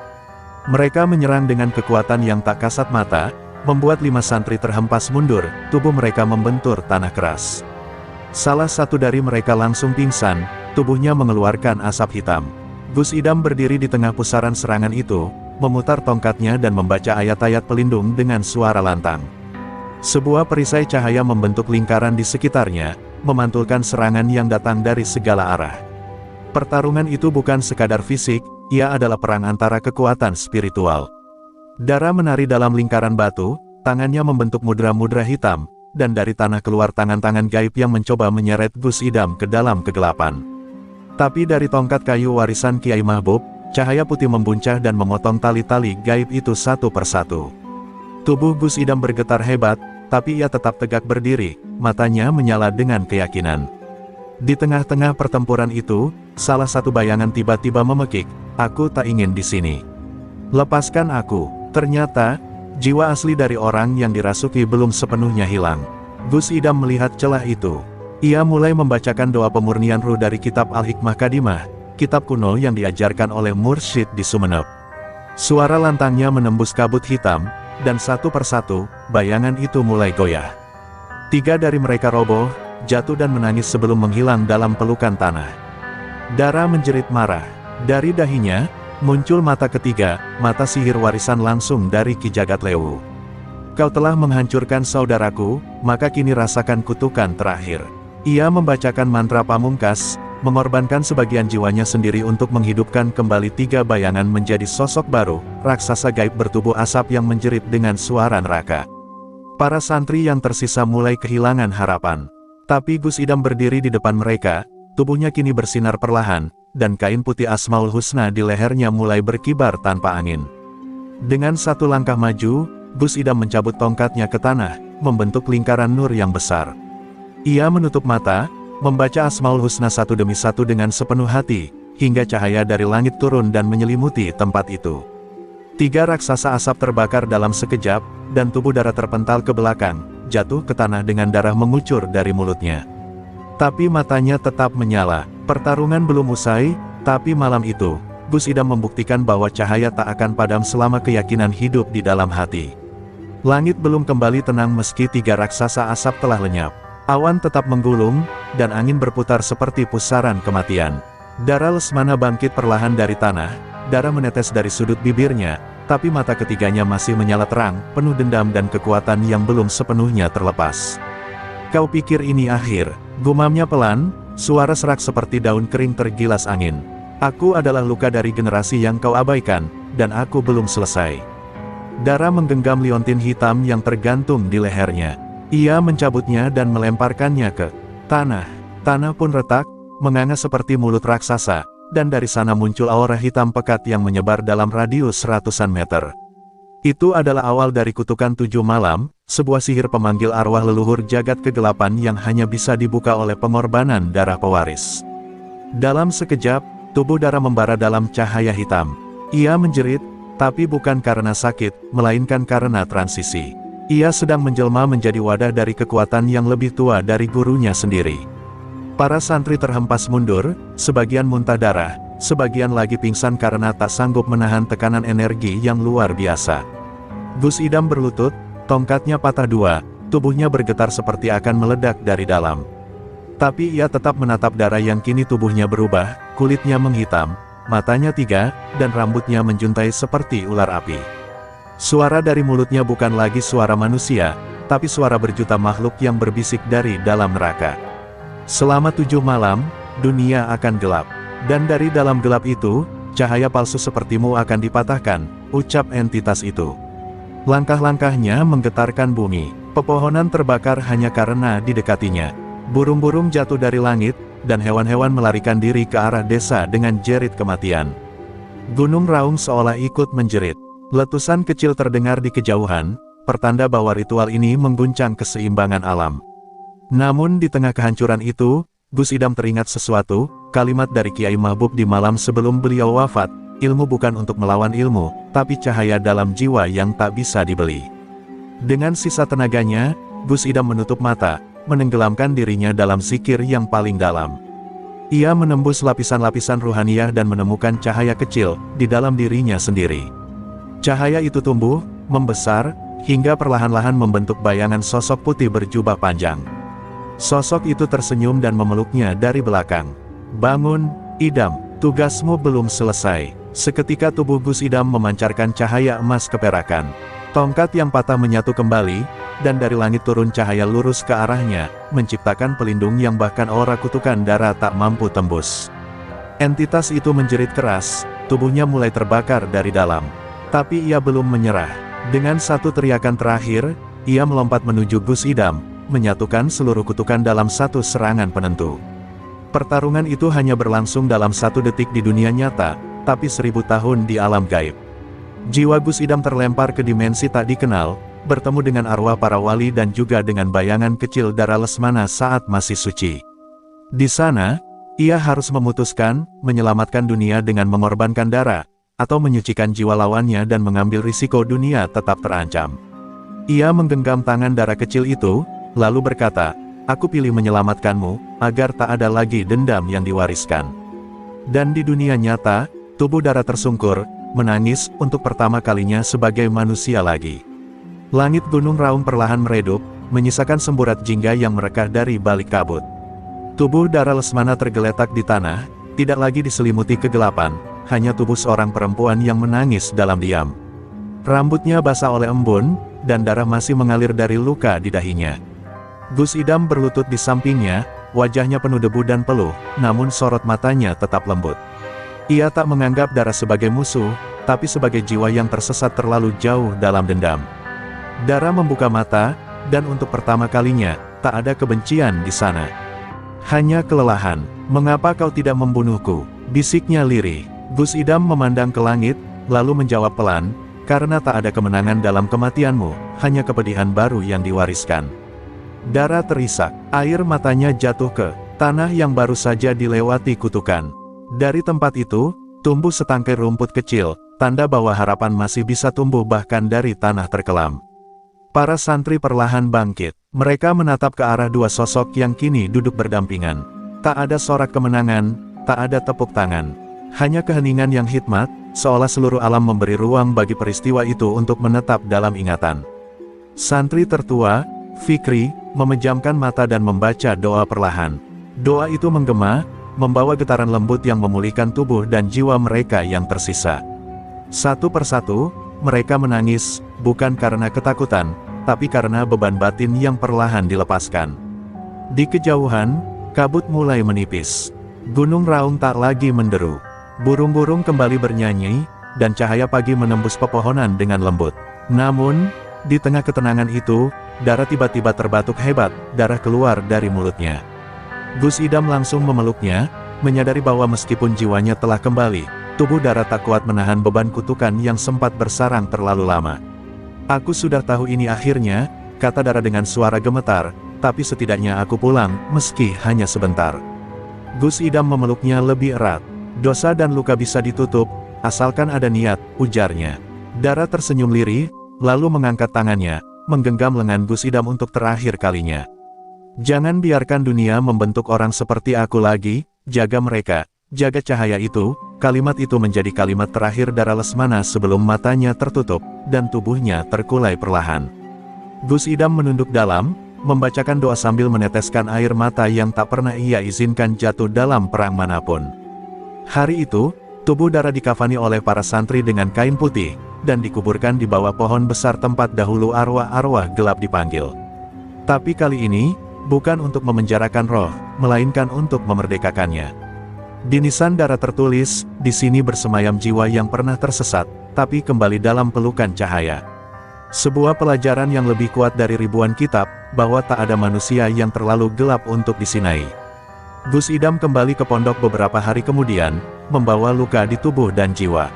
Mereka menyerang dengan kekuatan yang tak kasat mata, membuat 5 santri terhempas mundur, tubuh mereka membentur tanah keras. Salah satu dari mereka langsung pingsan, tubuhnya mengeluarkan asap hitam. Gus Idam berdiri di tengah pusaran serangan itu, memutar tongkatnya dan membaca ayat-ayat pelindung dengan suara lantang. Sebuah perisai cahaya membentuk lingkaran di sekitarnya, memantulkan serangan yang datang dari segala arah. Pertarungan itu bukan sekadar fisik, ia adalah perang antara kekuatan spiritual. Dara menari dalam lingkaran batu, tangannya membentuk mudra-mudra hitam, dan dari tanah keluar tangan-tangan gaib yang mencoba menyeret Gus Idam ke dalam kegelapan. Tapi dari tongkat kayu warisan Kiai Mahbub, cahaya putih membuncah dan memotong tali-tali gaib itu satu persatu. Tubuh Gus Idam bergetar hebat, tapi ia tetap tegak berdiri, matanya menyala dengan keyakinan. Di tengah-tengah pertempuran itu, salah satu bayangan tiba-tiba memekik, "Aku tak ingin di sini. Lepaskan aku." Ternyata, jiwa asli dari orang yang dirasuki belum sepenuhnya hilang. Gus Idam melihat celah itu. Ia mulai membacakan doa pemurnian ruh dari kitab Al-Hikmah Kadimah, kitab kuno yang diajarkan oleh Mursyid di Sumeneb. Suara lantangnya menembus kabut hitam, dan satu persatu, bayangan itu mulai goyah. 3 dari mereka roboh, jatuh dan menangis sebelum menghilang dalam pelukan tanah. Dara menjerit marah. Dari dahinya, muncul mata ketiga, mata sihir warisan langsung dari Ki Jagatlewu. "Kau telah menghancurkan saudaraku, maka kini rasakan kutukan terakhir." Ia membacakan mantra pamungkas, mengorbankan sebagian jiwanya sendiri untuk menghidupkan kembali 3 bayangan menjadi sosok baru, raksasa gaib bertubuh asap yang menjerit dengan suara neraka. Para santri yang tersisa mulai kehilangan harapan. Tapi Gus Idam berdiri di depan mereka, tubuhnya kini bersinar perlahan, dan kain putih Asmaul Husna di lehernya mulai berkibar tanpa angin. Dengan satu langkah maju, Gus Idam mencabut tongkatnya ke tanah, membentuk lingkaran nur yang besar. Ia menutup mata, membaca Asmaul Husna satu demi satu dengan sepenuh hati, hingga cahaya dari langit turun dan menyelimuti tempat itu. 3 raksasa asap terbakar dalam sekejap, dan tubuh Dara terpental ke belakang, jatuh ke tanah dengan darah mengucur dari mulutnya. Tapi matanya tetap menyala. Pertarungan belum usai, tapi malam itu, Gus Idam membuktikan bahwa cahaya tak akan padam selama keyakinan hidup di dalam hati. Langit belum kembali tenang meski 3 raksasa asap telah lenyap. Awan tetap menggulung, dan angin berputar seperti pusaran kematian. Dara Lesmana bangkit perlahan dari tanah, darah menetes dari sudut bibirnya, tapi mata ketiganya masih menyala terang, penuh dendam dan kekuatan yang belum sepenuhnya terlepas. "Kau pikir ini akhir?" gumamnya pelan, suara serak seperti daun kering tergilas angin. "Aku adalah luka dari generasi yang kau abaikan, dan aku belum selesai." Dara menggenggam liontin hitam yang tergantung di lehernya. Ia mencabutnya dan melemparkannya ke tanah. Tanah pun retak, menganga seperti mulut raksasa, dan dari sana muncul aura hitam pekat yang menyebar dalam radius ratusan meter. Itu adalah awal dari kutukan 7 malam, sebuah sihir pemanggil arwah leluhur jagat kegelapan yang hanya bisa dibuka oleh pengorbanan darah pewaris. Dalam sekejap, tubuh Dara membara dalam cahaya hitam. Ia menjerit, tapi bukan karena sakit, melainkan karena transisi. Ia sedang menjelma menjadi wadah dari kekuatan yang lebih tua dari gurunya sendiri. Para santri terhempas mundur, sebagian muntah darah, sebagian lagi pingsan karena tak sanggup menahan tekanan energi yang luar biasa. Gus Idam berlutut, tongkatnya patah 2, tubuhnya bergetar seperti akan meledak dari dalam. Tapi ia tetap menatap Dara yang kini tubuhnya berubah, kulitnya menghitam, matanya 3, dan rambutnya menjuntai seperti ular api. Suara dari mulutnya bukan lagi suara manusia, tapi suara berjuta makhluk yang berbisik dari dalam neraka. "Selama 7 malam, dunia akan gelap. Dan dari dalam gelap itu, cahaya palsu sepertimu akan dipatahkan," ucap entitas itu. Langkah-langkahnya menggetarkan bumi. Pepohonan terbakar hanya karena didekatinya. Burung-burung jatuh dari langit, dan hewan-hewan melarikan diri ke arah desa dengan jerit kematian. Gunung Raung seolah ikut menjerit. Letusan kecil terdengar di kejauhan, pertanda bahwa ritual ini mengguncang keseimbangan alam. Namun di tengah kehancuran itu, Gus Idam teringat sesuatu, kalimat dari Kiai Mahbub di malam sebelum beliau wafat, ilmu bukan untuk melawan ilmu, tapi cahaya dalam jiwa yang tak bisa dibeli. Dengan sisa tenaganya, Gus Idam menutup mata, menenggelamkan dirinya dalam zikir yang paling dalam. Ia menembus lapisan-lapisan ruhaniyah dan menemukan cahaya kecil di dalam dirinya sendiri. Cahaya itu tumbuh, membesar, hingga perlahan-lahan membentuk bayangan sosok putih berjubah panjang. Sosok itu tersenyum dan memeluknya dari belakang. "Bangun, Idam, tugasmu belum selesai." Seketika tubuh Gus Idam memancarkan cahaya emas keperakan. Tongkat yang patah menyatu kembali, dan dari langit turun cahaya lurus ke arahnya, menciptakan pelindung yang bahkan aura kutukan darah tak mampu tembus. Entitas itu menjerit keras, tubuhnya mulai terbakar dari dalam. Tapi ia belum menyerah. Dengan satu teriakan terakhir, ia melompat menuju Gus Idam, menyatukan seluruh kutukan dalam satu serangan penentu. Pertarungan itu hanya berlangsung dalam 1 detik di dunia nyata, tapi 1000 tahun di alam gaib. Jiwa Gus Idam terlempar ke dimensi tak dikenal, bertemu dengan arwah para wali dan juga dengan bayangan kecil Dara Lesmana saat masih suci. Di sana, ia harus memutuskan, menyelamatkan dunia dengan mengorbankan darah, atau menyucikan jiwa lawannya dan mengambil risiko dunia tetap terancam. Ia menggenggam tangan Dara kecil itu, lalu berkata, "Aku pilih menyelamatkanmu, agar tak ada lagi dendam yang diwariskan." Dan di dunia nyata, tubuh Dara tersungkur, menangis untuk pertama kalinya sebagai manusia lagi. Langit Gunung Raung perlahan meredup, menyisakan semburat jingga yang merekah dari balik kabut. Tubuh Dara Lesmana tergeletak di tanah, tidak lagi diselimuti kegelapan, hanya tubuh seorang perempuan yang menangis dalam diam. Rambutnya basah oleh embun, dan darah masih mengalir dari luka di dahinya. Gus Idam berlutut di sampingnya, wajahnya penuh debu dan peluh, namun sorot matanya tetap lembut. Ia tak menganggap Dara sebagai musuh, tapi sebagai jiwa yang tersesat terlalu jauh dalam dendam. Dara membuka mata, dan untuk pertama kalinya, tak ada kebencian di sana. Hanya kelelahan. "Mengapa kau tidak membunuhku?" bisiknya lirih. Gus Idam memandang ke langit, lalu menjawab pelan, "Karena tak ada kemenangan dalam kematianmu, hanya kepedihan baru yang diwariskan." Dara terisak, air matanya jatuh ke tanah yang baru saja dilewati kutukan. Dari tempat itu, tumbuh setangkai rumput kecil, tanda bahwa harapan masih bisa tumbuh bahkan dari tanah terkelam. Para santri perlahan bangkit. Mereka menatap ke arah dua sosok yang kini duduk berdampingan. Tak ada sorak kemenangan, tak ada tepuk tangan. Hanya keheningan yang hikmat, seolah seluruh alam memberi ruang bagi peristiwa itu untuk menetap dalam ingatan. Santri tertua, Fikri, memejamkan mata dan membaca doa perlahan. Doa itu menggema, membawa getaran lembut yang memulihkan tubuh dan jiwa mereka yang tersisa. Satu persatu, mereka menangis, bukan karena ketakutan, tapi karena beban batin yang perlahan dilepaskan. Di kejauhan, kabut mulai menipis. Gunung Raung tak lagi menderu. Burung-burung kembali bernyanyi, dan cahaya pagi menembus pepohonan dengan lembut. Namun, di tengah ketenangan itu, Dara tiba-tiba terbatuk hebat, darah keluar dari mulutnya. Gus Idam langsung memeluknya, menyadari bahwa meskipun jiwanya telah kembali, tubuh Dara tak kuat menahan beban kutukan yang sempat bersarang terlalu lama. "Aku sudah tahu ini akhirnya," kata Dara dengan suara gemetar, "tapi setidaknya aku pulang, meski hanya sebentar." Gus Idam memeluknya lebih erat. "Dosa dan luka bisa ditutup, asalkan ada niat," ujarnya. Dara tersenyum lirih, lalu mengangkat tangannya, menggenggam lengan Gus Idam untuk terakhir kalinya. "Jangan biarkan dunia membentuk orang seperti aku lagi, jaga mereka, jaga cahaya itu." Kalimat itu menjadi kalimat terakhir Dara Lesmana sebelum matanya tertutup, dan tubuhnya terkulai perlahan. Gus Idam menunduk dalam, membacakan doa sambil meneteskan air mata yang tak pernah ia izinkan jatuh dalam perang manapun. Hari itu, tubuh Dara dikafani oleh para santri dengan kain putih, dan dikuburkan di bawah pohon besar tempat dahulu arwah-arwah gelap dipanggil. Tapi kali ini, bukan untuk memenjarakan roh, melainkan untuk memerdekakannya. Di nisan Dara tertulis, "Di sini bersemayam jiwa yang pernah tersesat, tapi kembali dalam pelukan cahaya." Sebuah pelajaran yang lebih kuat dari ribuan kitab, bahwa tak ada manusia yang terlalu gelap untuk disinai. Gus Idam kembali ke pondok beberapa hari kemudian, membawa luka di tubuh dan jiwa.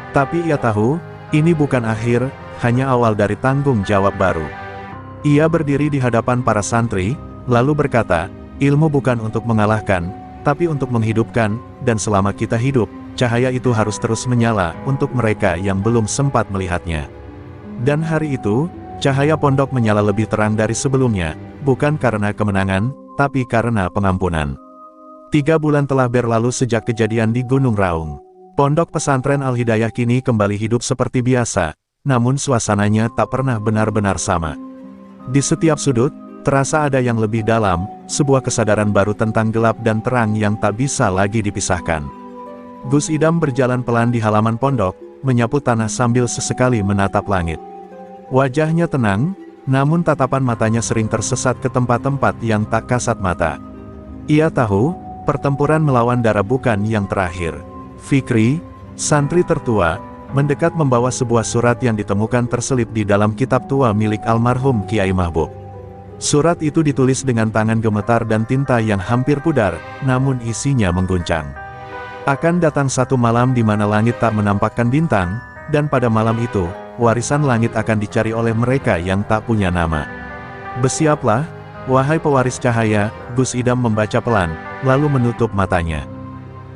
Tapi ia tahu, ini bukan akhir, hanya awal dari tanggung jawab baru. Ia berdiri di hadapan para santri, lalu berkata, "Ilmu bukan untuk mengalahkan, tapi untuk menghidupkan, dan selama kita hidup, cahaya itu harus terus menyala untuk mereka yang belum sempat melihatnya. Dan hari itu, cahaya pondok menyala lebih terang dari sebelumnya, bukan karena kemenangan, tapi karena pengampunan. 3 bulan telah berlalu sejak kejadian di Gunung Raung. Pondok pesantren Al-Hidayah kini kembali hidup seperti biasa, namun suasananya tak pernah benar-benar sama. Di setiap sudut, terasa ada yang lebih dalam, sebuah kesadaran baru tentang gelap dan terang yang tak bisa lagi dipisahkan. Gus Idam berjalan pelan di halaman pondok, menyapu tanah sambil sesekali menatap langit. Wajahnya tenang, namun tatapan matanya sering tersesat ke tempat-tempat yang tak kasat mata. Ia tahu, pertempuran melawan darah bukan yang terakhir. Fikri, santri tertua, mendekat membawa sebuah surat yang ditemukan terselip di dalam kitab tua milik almarhum Kiai Mahbub. Surat itu ditulis dengan tangan gemetar dan tinta yang hampir pudar, namun isinya mengguncang. Akan datang satu malam di mana langit tak menampakkan bintang, dan pada malam itu, warisan langit akan dicari oleh mereka yang tak punya nama. Bersiaplah, wahai pewaris cahaya, Gus Idam membaca pelan, lalu menutup matanya.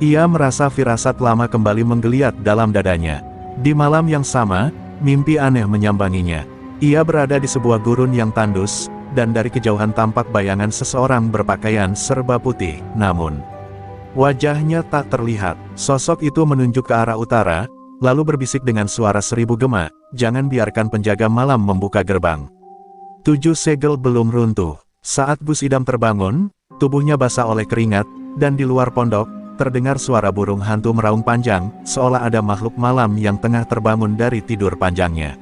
Ia merasa firasat lama kembali menggeliat dalam dadanya. Di malam yang sama, mimpi aneh menyambanginya. Ia berada di sebuah gurun yang tandus, dan dari kejauhan tampak bayangan seseorang berpakaian serba putih, namun wajahnya tak terlihat. Sosok itu menunjuk ke arah utara, lalu berbisik dengan suara 1000 gema, "Jangan biarkan penjaga malam membuka gerbang." 7 segel belum runtuh. Saat Gus Idam terbangun, tubuhnya basah oleh keringat, dan di luar pondok, terdengar suara burung hantu meraung panjang, seolah ada makhluk malam yang tengah terbangun dari tidur panjangnya.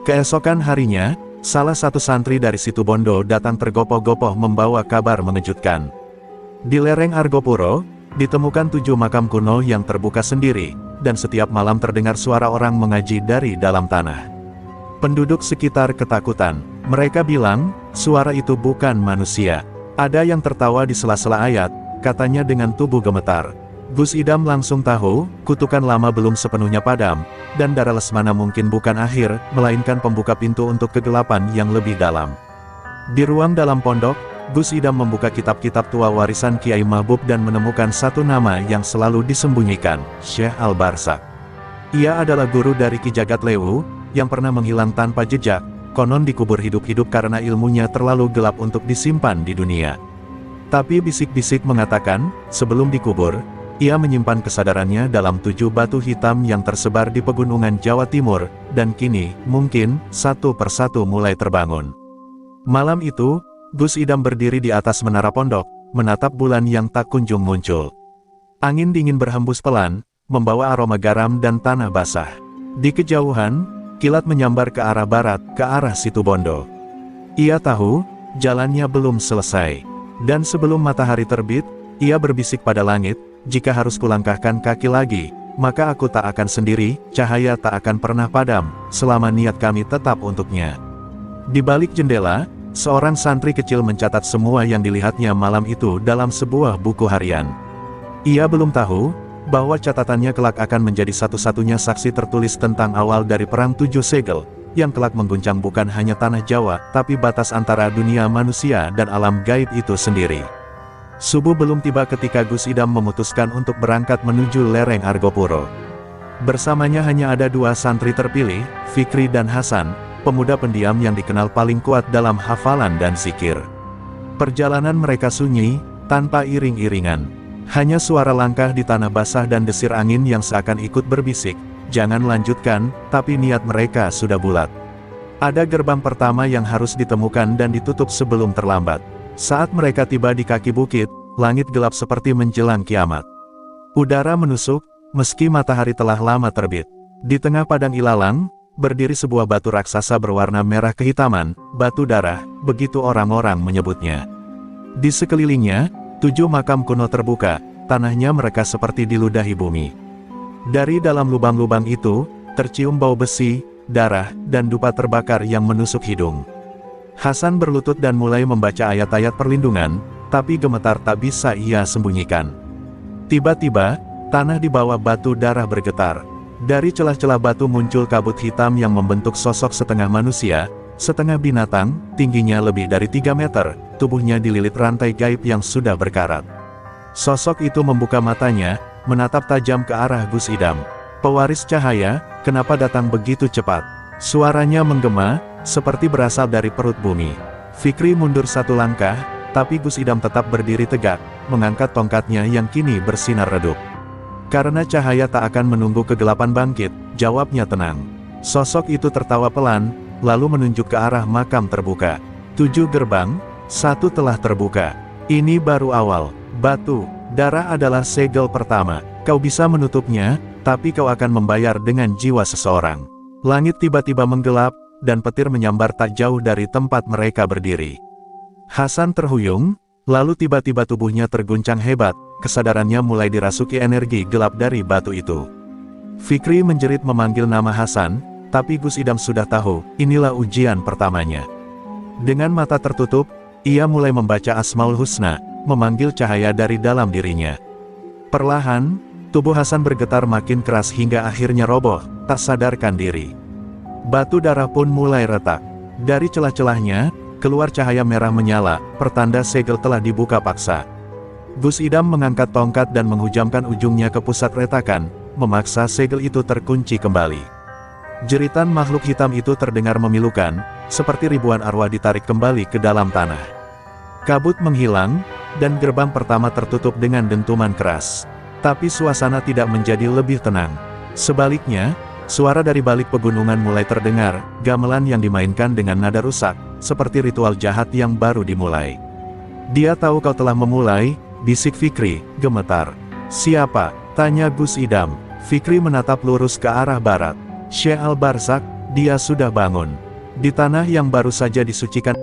Keesokan harinya, salah satu santri dari Situbondo datang tergopoh-gopoh membawa kabar mengejutkan. Di lereng Argopuro, ditemukan 7 makam kuno yang terbuka sendiri, dan setiap malam terdengar suara orang mengaji dari dalam tanah. Penduduk sekitar ketakutan. Mereka bilang, suara itu bukan manusia. Ada yang tertawa di sela-sela ayat, katanya dengan tubuh gemetar. Gus Idam langsung tahu, kutukan lama belum sepenuhnya padam, dan darah Lesmana mungkin bukan akhir, melainkan pembuka pintu untuk kegelapan yang lebih dalam. Di ruang dalam pondok, Gus Idam membuka kitab-kitab tua warisan Kiai Mahbub dan menemukan satu nama yang selalu disembunyikan, Syekh Al-Barsak. Ia adalah guru dari Ki Jagat Lewu, yang pernah menghilang tanpa jejak, konon dikubur hidup-hidup karena ilmunya terlalu gelap untuk disimpan di dunia. Tapi bisik-bisik mengatakan, sebelum dikubur, ia menyimpan kesadarannya dalam 7 batu hitam yang tersebar di pegunungan Jawa Timur, dan kini, mungkin, satu persatu mulai terbangun. Malam itu, Gus Idam berdiri di atas menara pondok, menatap bulan yang tak kunjung muncul. Angin dingin berhembus pelan, membawa aroma garam dan tanah basah. Di kejauhan, kilat menyambar ke arah barat, ke arah Situbondo. Ia tahu, jalannya belum selesai. Dan sebelum matahari terbit, ia berbisik pada langit, jika harus kulangkahkan kaki lagi, maka aku tak akan sendiri, cahaya tak akan pernah padam, selama niat kami tetap untuknya. Di balik jendela, seorang santri kecil mencatat semua yang dilihatnya malam itu dalam sebuah buku harian. Ia belum tahu, bahwa catatannya kelak akan menjadi satu-satunya saksi tertulis tentang awal dari Perang 7 Segel, yang kelak mengguncang bukan hanya tanah Jawa, tapi batas antara dunia manusia dan alam gaib itu sendiri. Subuh belum tiba ketika Gus Idam memutuskan untuk berangkat menuju lereng Argopuro. Bersamanya hanya ada 2 santri terpilih, Fikri dan Hasan, pemuda pendiam yang dikenal paling kuat dalam hafalan dan zikir. Perjalanan mereka sunyi, tanpa iring-iringan. Hanya suara langkah di tanah basah dan desir angin yang seakan ikut berbisik, "Jangan lanjutkan," tapi niat mereka sudah bulat. Ada gerbang pertama yang harus ditemukan dan ditutup sebelum terlambat. Saat mereka tiba di kaki bukit, langit gelap seperti menjelang kiamat. Udara menusuk, meski matahari telah lama terbit. Di tengah padang ilalang, berdiri sebuah batu raksasa berwarna merah kehitaman, batu darah, begitu orang-orang menyebutnya. Di sekelilingnya, 7 makam kuno terbuka, tanahnya mereka seperti diludahi bumi. Dari dalam lubang-lubang itu, tercium bau besi, darah, dan dupa terbakar yang menusuk hidung. Hasan berlutut dan mulai membaca ayat-ayat perlindungan, tapi gemetar tak bisa ia sembunyikan. Tiba-tiba, tanah di bawah batu darah bergetar. Dari celah-celah batu muncul kabut hitam yang membentuk sosok setengah manusia, setengah binatang, tingginya lebih dari 3 meter, tubuhnya dililit rantai gaib yang sudah berkarat. Sosok itu membuka matanya, menatap tajam ke arah Gus Idam. "Pewaris cahaya, kenapa datang begitu cepat?" Suaranya menggema, seperti berasal dari perut bumi. Fikri mundur satu langkah, tapi Gus Idam tetap berdiri tegak, mengangkat tongkatnya yang kini bersinar redup. "Karena cahaya tak akan menunggu kegelapan bangkit," jawabnya tenang. Sosok itu tertawa pelan, lalu menunjuk ke arah makam terbuka. 7 gerbang, 1 telah terbuka. Ini baru awal. Batu, darah adalah segel pertama. Kau bisa menutupnya, tapi kau akan membayar dengan jiwa seseorang. Langit tiba-tiba menggelap, dan petir menyambar tak jauh dari tempat mereka berdiri. Hasan terhuyung, lalu tiba-tiba tubuhnya terguncang hebat, kesadarannya mulai dirasuki energi gelap dari batu itu. Fikri menjerit memanggil nama Hasan, tapi Gus Idam sudah tahu, inilah ujian pertamanya. Dengan mata tertutup, ia mulai membaca Asmaul Husna, memanggil cahaya dari dalam dirinya. Perlahan, tubuh Hasan bergetar makin keras hingga akhirnya roboh, tak sadarkan diri. Batu darah pun mulai retak. Dari celah-celahnya, keluar cahaya merah menyala, pertanda segel telah dibuka paksa. Gus Idam mengangkat tongkat dan menghujamkan ujungnya ke pusat retakan, memaksa segel itu terkunci kembali. Jeritan makhluk hitam itu terdengar memilukan, seperti ribuan arwah ditarik kembali ke dalam tanah. Kabut menghilang, dan gerbang pertama tertutup dengan dentuman keras. Tapi suasana tidak menjadi lebih tenang. Sebaliknya, suara dari balik pegunungan mulai terdengar, gamelan yang dimainkan dengan nada rusak, seperti ritual jahat yang baru dimulai. "Dia tahu kau telah memulai," bisik Fikri, gemetar. "Siapa?" tanya Gus Idam. Fikri menatap lurus ke arah barat. "Syekh Al-Barzak, dia sudah bangun." Di tanah yang baru saja disucikan